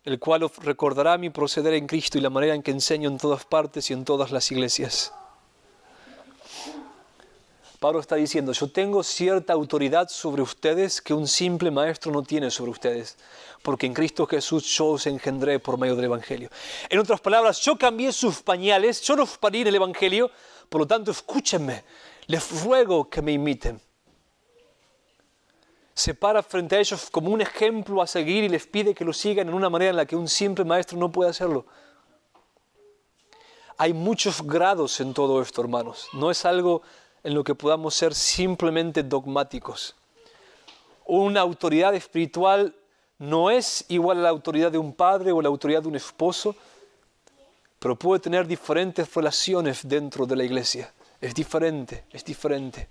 el cual os recordará mi proceder en Cristo y la manera en que enseño en todas partes y en todas las iglesias. Pablo está diciendo, yo tengo cierta autoridad sobre ustedes que un simple maestro no tiene sobre ustedes, porque en Cristo Jesús yo os engendré por medio del Evangelio. En otras palabras, yo cambié sus pañales, yo los parí en el Evangelio, por lo tanto escúchenme. Les ruego que me imiten. Se para frente a ellos como un ejemplo a seguir y les pide que lo sigan en una manera en la que un simple maestro no puede hacerlo. Hay muchos grados en todo esto, hermanos. No es algo en lo que podamos ser simplemente dogmáticos. Una autoridad espiritual no es igual a la autoridad de un padre o la autoridad de un esposo, pero puede tener diferentes relaciones dentro de la iglesia. Es diferente, es diferente.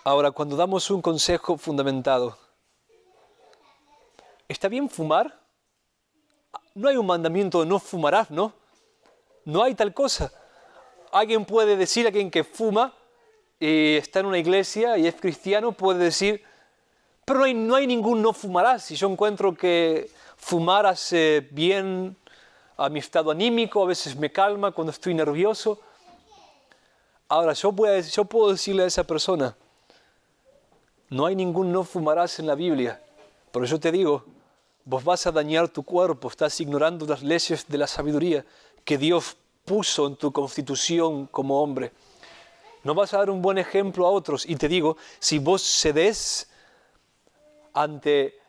Ahora, cuando damos un consejo fundamentado, ¿está bien fumar? No hay un mandamiento de no fumarás, ¿no? No hay tal cosa. Alguien puede decir, alguien que fuma y está en una iglesia y es cristiano, puede decir, pero no hay ningún no fumarás. Si yo encuentro que fumar hace bien a mi estado anímico, a veces me calma cuando estoy nervioso. Ahora, yo puedo decirle a esa persona, no hay ningún no fumarás en la Biblia, pero yo te digo, vos vas a dañar tu cuerpo, estás ignorando las leyes de la sabiduría que Dios puso en tu constitución como hombre. No vas a dar un buen ejemplo a otros. Y te digo, si vos cedés ante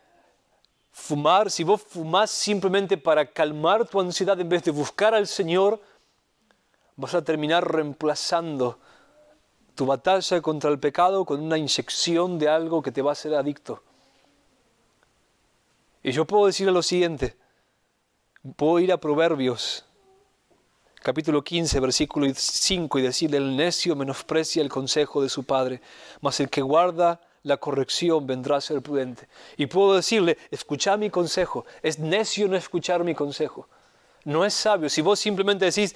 fumar, si vos fumás simplemente para calmar tu ansiedad en vez de buscar al Señor, vas a terminar reemplazando tu batalla contra el pecado con una inyección de algo que te va a hacer adicto. Y yo puedo decirle lo siguiente, puedo ir a Proverbios, capítulo 15, versículo 5, y decirle, el necio menosprecia el consejo de su padre, mas el que guarda la corrección vendrá a ser prudente. Y puedo decirle, escucha mi consejo. Es necio no escuchar mi consejo. No es sabio. Si vos simplemente decís,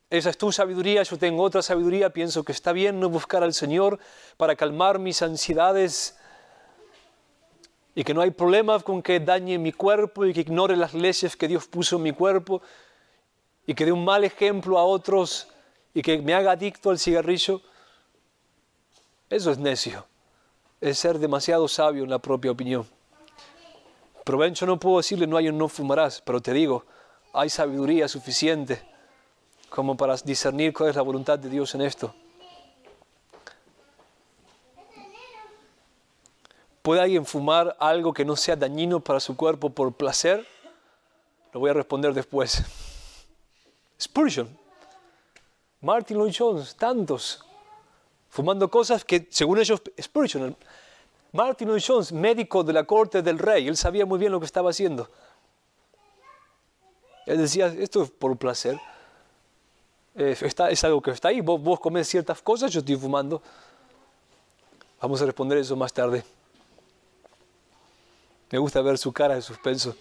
esa es tu sabiduría, yo tengo otra sabiduría, pienso que está bien no buscar al Señor para calmar mis ansiedades y que no hay problema con que dañe mi cuerpo y que ignore las leyes que Dios puso en mi cuerpo y que dé un mal ejemplo a otros y que me haga adicto al cigarrillo, eso es necio. Es ser demasiado sabio en la propia opinión. Pero ven, yo no puedo decirle no fumarás, pero te digo, hay sabiduría suficiente como para discernir cuál es la voluntad de Dios en esto. ¿Puede alguien fumar algo que no sea dañino para su cuerpo por placer? Lo voy a responder después. Spurgeon, Martin Lloyd-Jones, tantos, fumando cosas que, según ellos, Spurgeon, Martin Lloyd-Jones, médico de la corte del rey, él sabía muy bien lo que estaba haciendo. Él decía, esto es por placer. Es algo que está ahí, vos comés ciertas cosas, yo estoy fumando. Vamos a responder eso más tarde. Me gusta ver su cara de suspenso.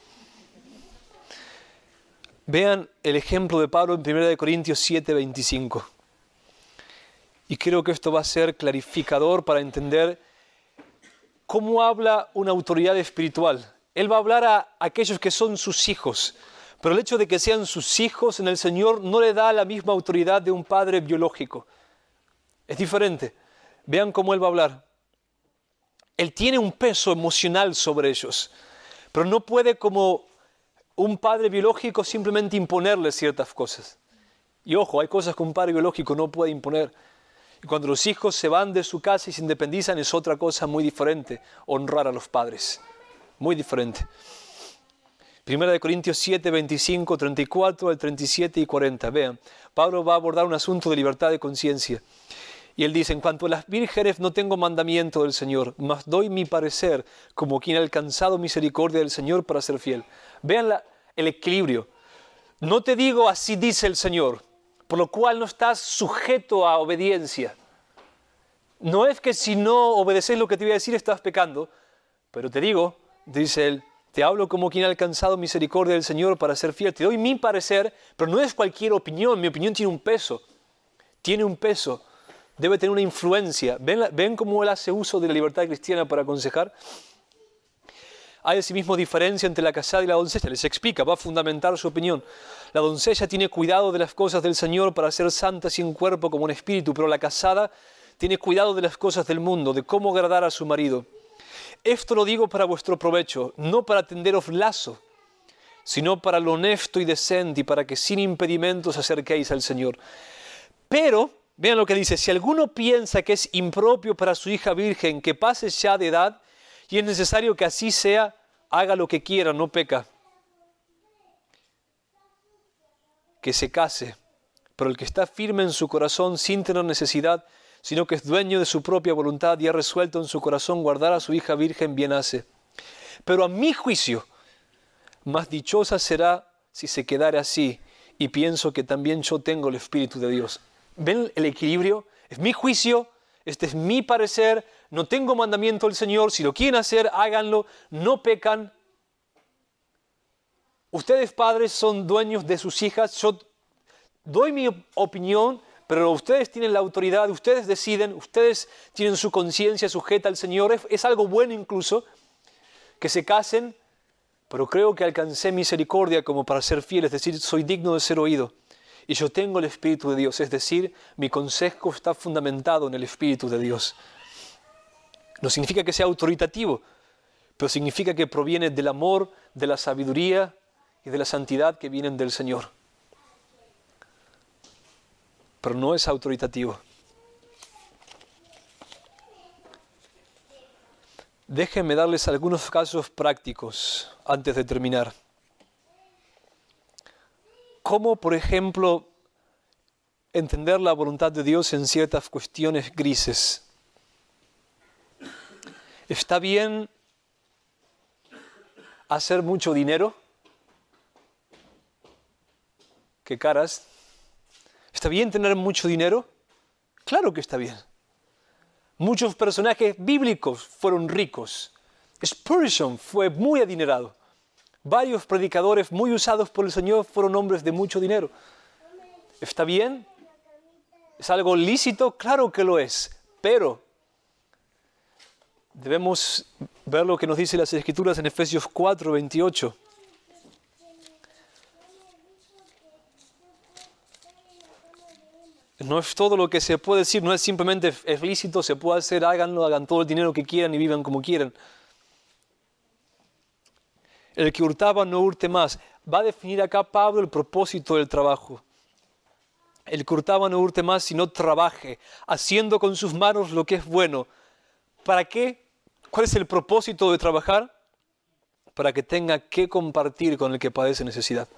Vean el ejemplo de Pablo en 1 Corintios 7:25. Y creo que esto va a ser clarificador para entender cómo habla una autoridad espiritual. Él va a hablar a aquellos que son sus hijos. Pero el hecho de que sean sus hijos en el Señor no le da la misma autoridad de un padre biológico. Es diferente. Vean cómo Él va a hablar. Él tiene un peso emocional sobre ellos, pero no puede como un padre biológico simplemente imponerles ciertas cosas. Y ojo, hay cosas que un padre biológico no puede imponer. Y cuando los hijos se van de su casa y se independizan es otra cosa muy diferente, honrar a los padres. Muy diferente. 1 Corintios 7, 25, 34, al 37 y 40. Vean, Pablo va a abordar un asunto de libertad de conciencia. Y él dice, en cuanto a las vírgenes no tengo mandamiento del Señor, mas doy mi parecer como quien ha alcanzado misericordia del Señor para ser fiel. Vean el equilibrio. No te digo así dice el Señor, por lo cual no estás sujeto a obediencia. No es que si no obedeces lo que te voy a decir estás pecando, pero te digo, dice él, te hablo como quien ha alcanzado misericordia del Señor para ser fiel. Te doy mi parecer, pero no es cualquier opinión. Mi opinión tiene un peso. Tiene un peso. Debe tener una influencia. ¿Ven cómo él hace uso de la libertad cristiana para aconsejar? Hay asimismo diferencia entre la casada y la doncella. Les explica, va a fundamentar su opinión. La doncella tiene cuidado de las cosas del Señor para ser santa sin cuerpo como un espíritu, pero la casada tiene cuidado de las cosas del mundo, de cómo agradar a su marido. Esto lo digo para vuestro provecho, no para tenderos lazo, sino para lo honesto y decente y para que sin impedimentos os acerquéis al Señor. Pero, vean lo que dice, si alguno piensa que es impropio para su hija virgen que pase ya de edad y es necesario que así sea, haga lo que quiera, no peca. Que se case, pero el que está firme en su corazón sin tener necesidad, sino que es dueño de su propia voluntad y ha resuelto en su corazón guardar a su hija virgen, bien hace. Pero a mi juicio, más dichosa será si se quedare así, y pienso que también yo tengo el Espíritu de Dios. ¿Ven el equilibrio? Es mi juicio, este es mi parecer, no tengo mandamiento del Señor, si lo quieren hacer, háganlo, no pecan. Ustedes padres son dueños de sus hijas, yo doy mi opinión, pero ustedes tienen la autoridad, ustedes deciden, ustedes tienen su conciencia sujeta al Señor. Es algo bueno incluso que se casen, pero creo que alcancé misericordia como para ser fiel, es decir, soy digno de ser oído. Y yo tengo el Espíritu de Dios, es decir, mi consejo está fundamentado en el Espíritu de Dios. No significa que sea autoritativo, pero significa que proviene del amor, de la sabiduría y de la santidad que vienen del Señor. Pero no es autoritativo. Déjenme darles algunos casos prácticos antes de terminar. ¿Cómo, por ejemplo, entender la voluntad de Dios en ciertas cuestiones grises? ¿Está bien hacer mucho dinero? ¿Qué caras? ¿Está bien tener mucho dinero? Claro que está bien. Muchos personajes bíblicos fueron ricos. Spurgeon fue muy adinerado. Varios predicadores muy usados por el Señor fueron hombres de mucho dinero. ¿Está bien? ¿Es algo lícito? Claro que lo es. Pero debemos ver lo que nos dicen las Escrituras en Efesios 4, 28. no es todo lo que se puede decir, no es simplemente es lícito, se puede hacer, háganlo, hagan todo el dinero que quieran y vivan como quieran. El que hurtaba no hurte más. Va a definir acá Pablo el propósito del trabajo. El que hurtaba no hurte más, sino trabaje, haciendo con sus manos lo que es bueno. ¿Para qué? ¿Cuál es el propósito de trabajar? Para que tenga que compartir con el que padece necesidad.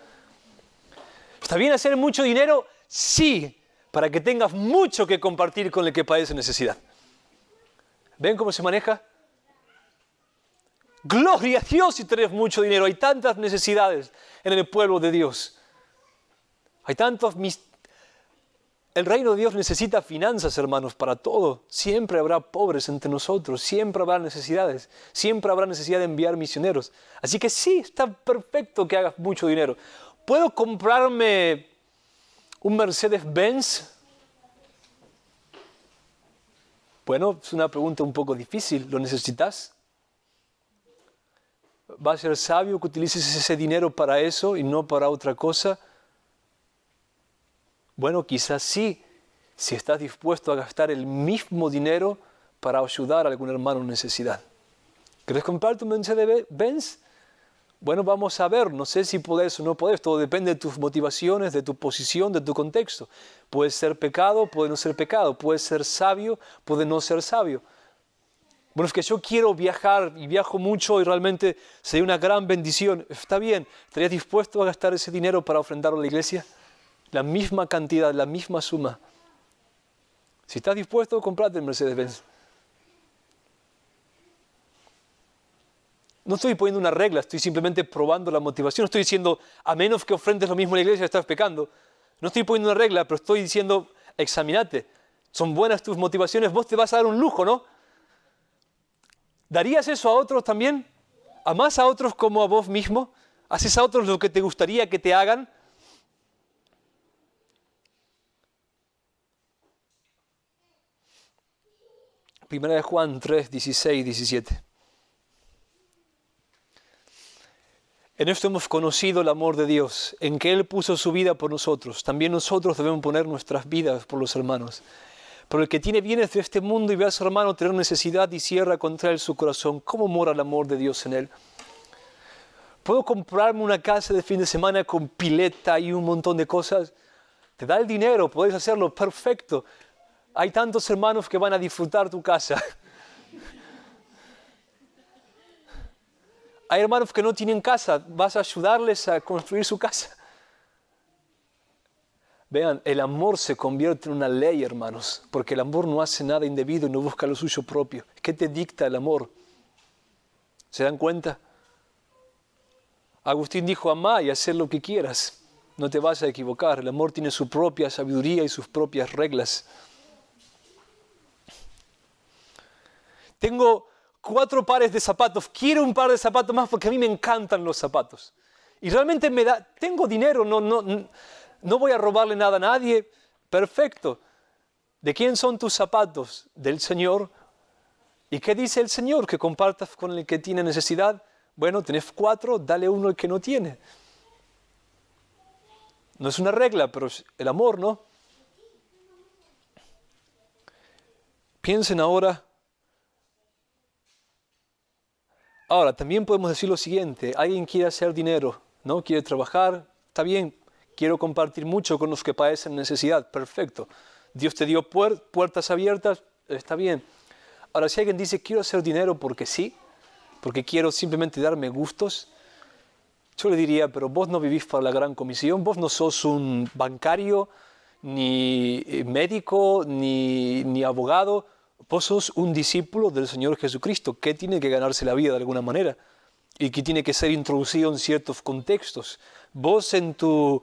¿Está bien hacer mucho dinero? Sí, para que tengas mucho que compartir con el que padece necesidad. ¿Ven cómo se maneja? Gloria a Dios si tenés mucho dinero. Hay tantas necesidades en el pueblo de Dios. Hay tantos... El reino de Dios necesita finanzas, hermanos, para todo. Siempre habrá pobres entre nosotros, siempre habrá necesidades, siempre habrá necesidad de enviar misioneros. Así que sí, está perfecto que hagas mucho dinero. ¿Puedo comprarme un Mercedes-Benz? Bueno, es una pregunta un poco difícil. ¿Lo necesitas? ¿Va a ser sabio que utilices ese dinero para eso y no para otra cosa? Bueno, quizás sí, si estás dispuesto a gastar el mismo dinero para ayudar a algún hermano en necesidad. ¿Querés comprarte un Mercedes-Benz? Bueno, vamos a ver, no sé si podés o no podés, todo depende de tus motivaciones, de tu posición, de tu contexto. Puede ser pecado, puede no ser pecado, puede ser sabio, puede no ser sabio. Bueno, es que yo quiero viajar y viajo mucho y realmente sería una gran bendición. Está bien, ¿estarías dispuesto a gastar ese dinero para ofrendarlo a la iglesia? La misma cantidad, la misma suma. Si estás dispuesto, comprate el Mercedes-Benz. No estoy poniendo una regla, estoy simplemente probando la motivación. No estoy diciendo, a menos que ofrendes lo mismo a la iglesia, estás pecando. No estoy poniendo una regla, pero estoy diciendo, examínate. ¿Son buenas tus motivaciones? Vos te vas a dar un lujo, ¿no? ¿Darías eso a otros también? ¿Amás a otros como a vos mismo? ¿Haces a otros lo que te gustaría que te hagan? Primera de Juan 3, 16, 17. En esto hemos conocido el amor de Dios, en que Él puso su vida por nosotros. También nosotros debemos poner nuestras vidas por los hermanos. Pero el que tiene bienes de este mundo y ve a su hermano tener necesidad y cierra contra él su corazón, ¿cómo mora el amor de Dios en él? ¿Puedo comprarme una casa de fin de semana con pileta y un montón de cosas? Te da el dinero, puedes hacerlo, perfecto. Hay tantos hermanos que van a disfrutar tu casa. Hay hermanos que no tienen casa, vas a ayudarles a construir su casa. Vean, el amor se convierte en una ley, hermanos, porque el amor no hace nada indebido y no busca lo suyo propio. ¿Qué te dicta el amor? ¿Se dan cuenta? Agustín dijo, amá y haz lo que quieras. No te vas a equivocar. El amor tiene su propia sabiduría y sus propias reglas. Tengo 4 pares de zapatos. Quiero un par de zapatos más porque a mí me encantan los zapatos. Y realmente tengo dinero, no voy a robarle nada a nadie. Perfecto. ¿De quién son tus zapatos? Del Señor. ¿Y qué dice el Señor? Que compartas con el que tiene necesidad. Bueno, tenés 4, dale uno al que no tiene. No es una regla, pero es el amor, ¿no? Piensen ahora. Ahora, también podemos decir lo siguiente. Alguien quiere hacer dinero, ¿no? Quiere trabajar, está bien. Quiero compartir mucho con los que padecen necesidad, perfecto. Dios te dio puertas abiertas, está bien. Ahora, si alguien dice, quiero hacer dinero porque sí, porque quiero simplemente darme gustos, yo le diría, pero vos no vivís para la gran comisión, vos no sos un bancario, ni médico, ni abogado, vos sos un discípulo del Señor Jesucristo, que tiene que ganarse la vida de alguna manera y que tiene que ser introducido en ciertos contextos. Vos en tu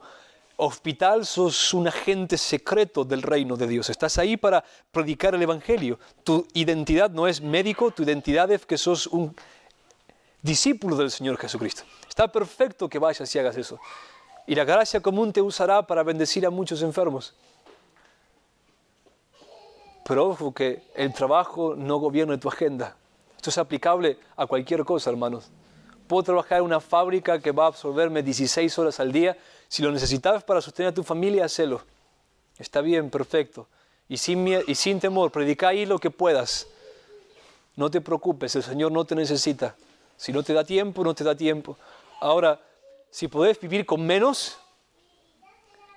hospital sos un agente secreto del reino de Dios. Estás ahí para predicar el Evangelio. Tu identidad no es médico, tu identidad es que sos un discípulo del Señor Jesucristo. Está perfecto que vayas y hagas eso. Y la gracia común te usará para bendecir a muchos enfermos. Pero ojo que el trabajo no gobierna tu agenda. Esto es aplicable a cualquier cosa, hermanos. Puedo trabajar en una fábrica que va a absorberme 16 horas al día. Si lo necesitas para sostener a tu familia, hacelo. Está bien, perfecto. Y sin temor, predica ahí lo que puedas. No te preocupes, el Señor no te necesita. Si no te da tiempo, no te da tiempo. Ahora, si podés vivir con menos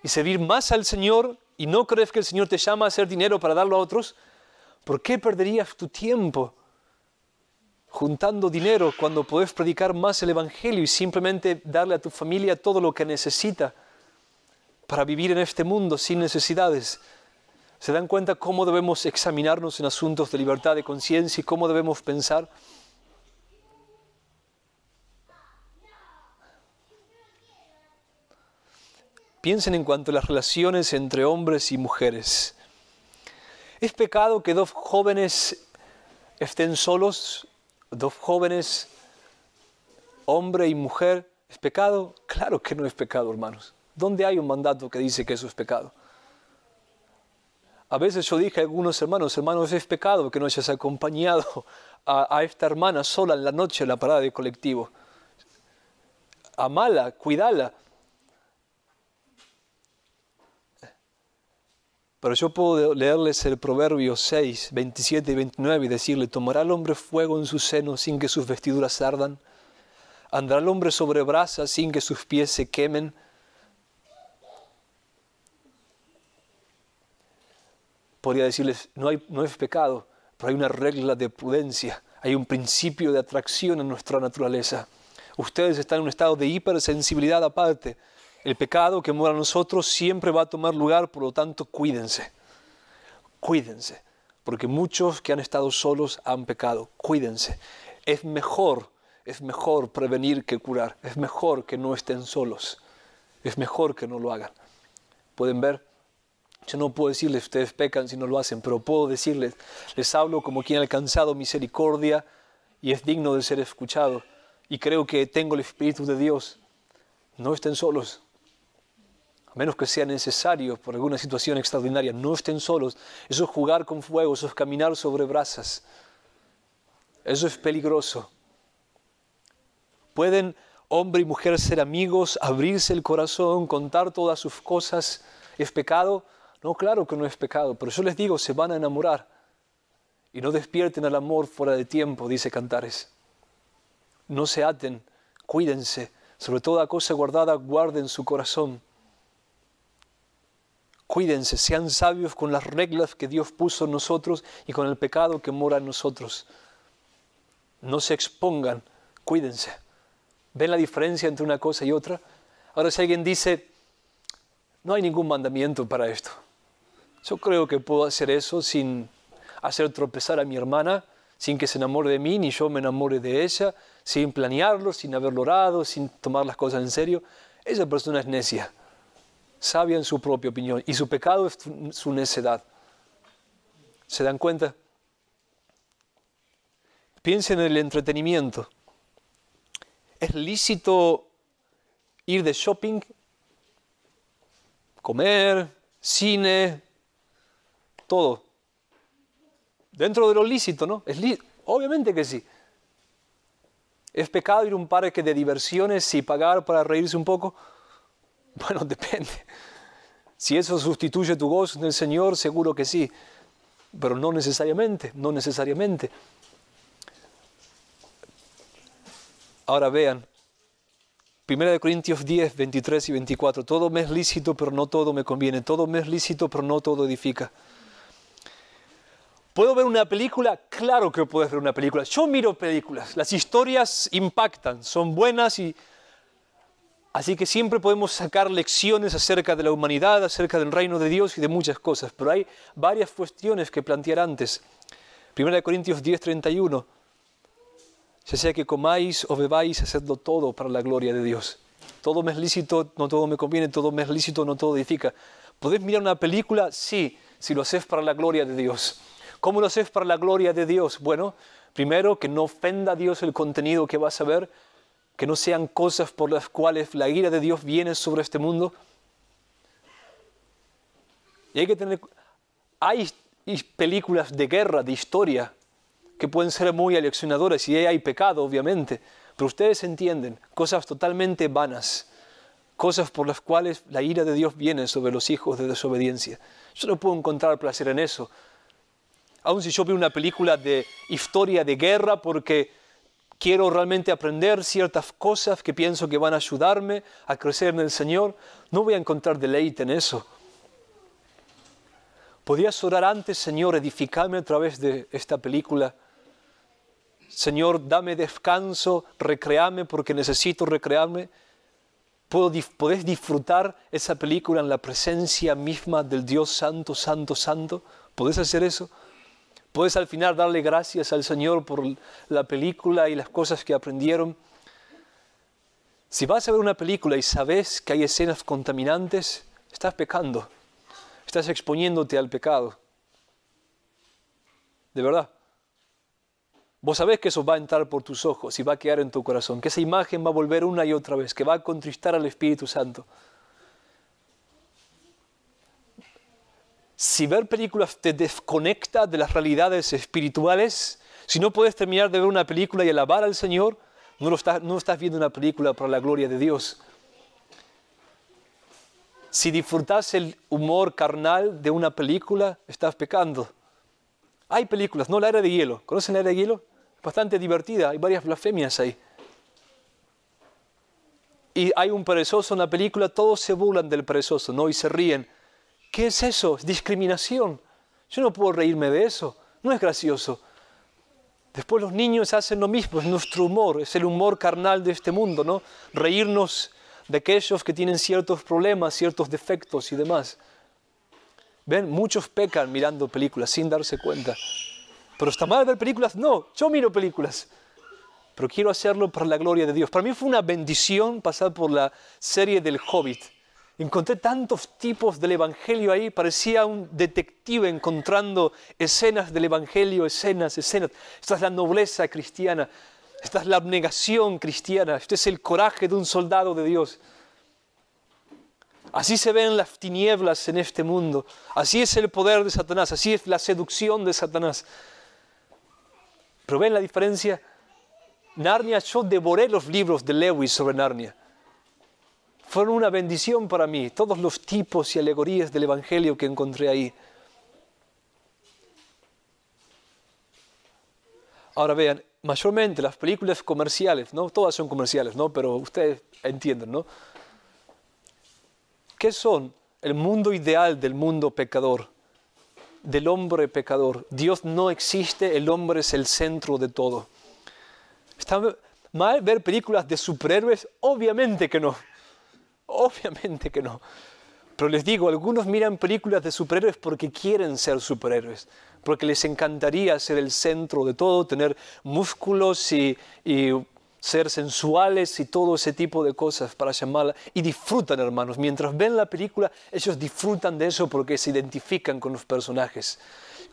y servir más al Señor y no crees que el Señor te llama a hacer dinero para darlo a otros, ¿por qué perderías tu tiempo juntando dinero cuando podés predicar más el Evangelio y simplemente darle a tu familia todo lo que necesita para vivir en este mundo sin necesidades? ¿Se dan cuenta cómo debemos examinarnos en asuntos de libertad de conciencia y cómo debemos pensar? Piensen en cuanto a las relaciones entre hombres y mujeres. ¿Es pecado que dos jóvenes estén solos? ¿Dos jóvenes, hombre y mujer? ¿Es pecado? Claro que no es pecado, hermanos. ¿Dónde hay un mandato que dice que eso es pecado? A veces yo dije a algunos hermanos, es pecado que no hayas acompañado a esta hermana sola en la noche en la parada de colectivo. Amala, cuidala. Pero yo puedo leerles el Proverbio 6, 27 y 29 y decirle, ¿tomará el hombre fuego en su seno sin que sus vestiduras ardan? ¿Andará el hombre sobre brasas sin que sus pies se quemen? Podría decirles, no es pecado, pero hay una regla de prudencia, hay un principio de atracción en nuestra naturaleza. Ustedes están en un estado de hipersensibilidad aparte. El pecado que mora en nosotros siempre va a tomar lugar, por lo tanto, cuídense. Cuídense, porque muchos que han estado solos han pecado. Cuídense. Es mejor prevenir que curar. Es mejor que no estén solos. Es mejor que no lo hagan. ¿Pueden ver? Yo no puedo decirles, ustedes pecan si no lo hacen, pero puedo decirles, les hablo como quien ha alcanzado misericordia y es digno de ser escuchado. Y creo que tengo el Espíritu de Dios. No estén solos. A menos que sea necesario por alguna situación extraordinaria, no estén solos. Eso es jugar con fuego, eso es caminar sobre brasas. Eso es peligroso. ¿Pueden hombre y mujer ser amigos, abrirse el corazón, contar todas sus cosas? ¿Es pecado? No, claro que no es pecado, pero yo les digo, se van a enamorar. Y no despierten al amor fuera de tiempo, dice Cantares. No se aten, cuídense. Sobre toda cosa guardada, guarden su corazón. Cuídense, sean sabios con las reglas que Dios puso en nosotros y con el pecado que mora en nosotros. No se expongan, cuídense. ¿Ven la diferencia entre una cosa y otra? Ahora, si alguien dice, no hay ningún mandamiento para esto. Yo creo que puedo hacer eso sin hacer tropezar a mi hermana, sin que se enamore de mí, ni yo me enamore de ella, sin planearlo, sin haberlo orado, sin tomar las cosas en serio. Esa persona es necia. Sabia en su propia opinión, y su pecado es su necedad. ¿Se dan cuenta? Piensen en el entretenimiento. ¿Es lícito ir de shopping, comer, cine, todo? Dentro de lo lícito, ¿no? Obviamente que sí. ¿Es pecado ir a un parque de diversiones y pagar para reírse un poco? Bueno, depende. Si eso sustituye tu gozo en el Señor, seguro que sí. Pero no necesariamente, no necesariamente. Ahora vean, 1 Corintios 10, 23 y 24. Todo me es lícito, pero no todo me conviene. Todo me es lícito, pero no todo edifica. ¿Puedo ver una película? Claro que puedes ver una película. Yo miro películas. Las historias impactan, son buenas y... Así que siempre podemos sacar lecciones acerca de la humanidad, acerca del reino de Dios y de muchas cosas. Pero hay varias cuestiones que plantear antes. 1 Corintios 10, 31. Ya sea que comáis o bebáis, hacedlo todo para la gloria de Dios. Todo me es lícito, no todo me conviene, todo me es lícito, no todo edifica. ¿Podés mirar una película? Sí, si lo haces para la gloria de Dios. ¿Cómo lo haces para la gloria de Dios? Bueno, primero, que no ofenda a Dios el contenido que vas a ver, que no sean cosas por las cuales la ira de Dios viene sobre este mundo. Y hay que tener... Hay películas de guerra, de historia, que pueden ser muy aleccionadoras y hay pecado, obviamente. Pero ustedes entienden, cosas totalmente vanas, cosas por las cuales la ira de Dios viene sobre los hijos de desobediencia. Yo no puedo encontrar placer en eso. Aun si yo veo una película de historia de guerra porque quiero realmente aprender ciertas cosas que pienso que van a ayudarme a crecer en el Señor, no voy a encontrar deleite en eso. ¿Podrías orar antes, Señor, edificame a través de esta película? Señor, dame descanso, recréame porque necesito recrearme. ¿Podés disfrutar esa película en la presencia misma del Dios Santo, Santo, Santo? ¿Podés hacer eso? ¿Podés al final darle gracias al Señor por la película y las cosas que aprendieron? Si vas a ver una película y sabes que hay escenas contaminantes, estás pecando. Estás exponiéndote al pecado. De verdad. Vos sabés que eso va a entrar por tus ojos y va a quedar en tu corazón, que esa imagen va a volver una y otra vez, que va a contristar al Espíritu Santo. Si ver películas te desconecta de las realidades espirituales, si no puedes terminar de ver una película y alabar al Señor, no estás viendo una película para la gloria de Dios. Si disfrutas el humor carnal de una película, estás pecando. Hay películas, ¿no? La Era de Hielo. ¿Conocen La Era de Hielo? Bastante divertida, hay varias blasfemias ahí. Y hay un perezoso en la película, todos se burlan del perezoso, ¿no? Y se ríen. ¿Qué es eso? Es discriminación. Yo no puedo reírme de eso, no es gracioso. Después los niños hacen lo mismo, es nuestro humor, es el humor carnal de este mundo, ¿no? Reírnos de aquellos que tienen ciertos problemas, ciertos defectos y demás. ¿Ven? Muchos pecan mirando películas sin darse cuenta. ¿Pero está mal ver películas? No, yo miro películas. Pero quiero hacerlo para la gloria de Dios. Para mí fue una bendición pasar por la serie del Hobbit. Encontré tantos tipos del Evangelio ahí, parecía un detective encontrando escenas del Evangelio, escenas. Esta es la nobleza cristiana, esta es la abnegación cristiana, este es el coraje de un soldado de Dios. Así se ven las tinieblas en este mundo, así es el poder de Satanás, así es la seducción de Satanás. Pero ven la diferencia. Narnia, yo devoré los libros de Lewis sobre Narnia. Fueron una bendición para mí, todos los tipos y alegorías del Evangelio que encontré ahí. Ahora vean, mayormente las películas comerciales, ¿no? Todas son comerciales, ¿no? Pero ustedes entienden, ¿no? ¿Qué son? El mundo ideal del mundo pecador, del hombre pecador. Dios no existe, el hombre es el centro de todo. ¿Está mal ver películas de superhéroes? Obviamente que no. Obviamente que no. Pero les digo, algunos miran películas de superhéroes porque quieren ser superhéroes, porque les encantaría ser el centro de todo, tener músculos y ser sensuales y todo ese tipo de cosas para llamarla. Y disfrutan, hermanos. Mientras ven la película, ellos disfrutan de eso porque se identifican con los personajes.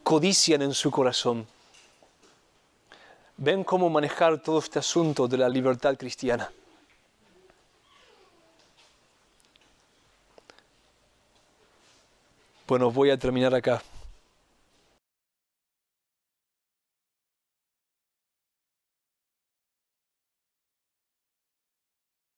Codician en su corazón. Ven cómo manejar todo este asunto de la libertad cristiana. Bueno, voy a terminar acá.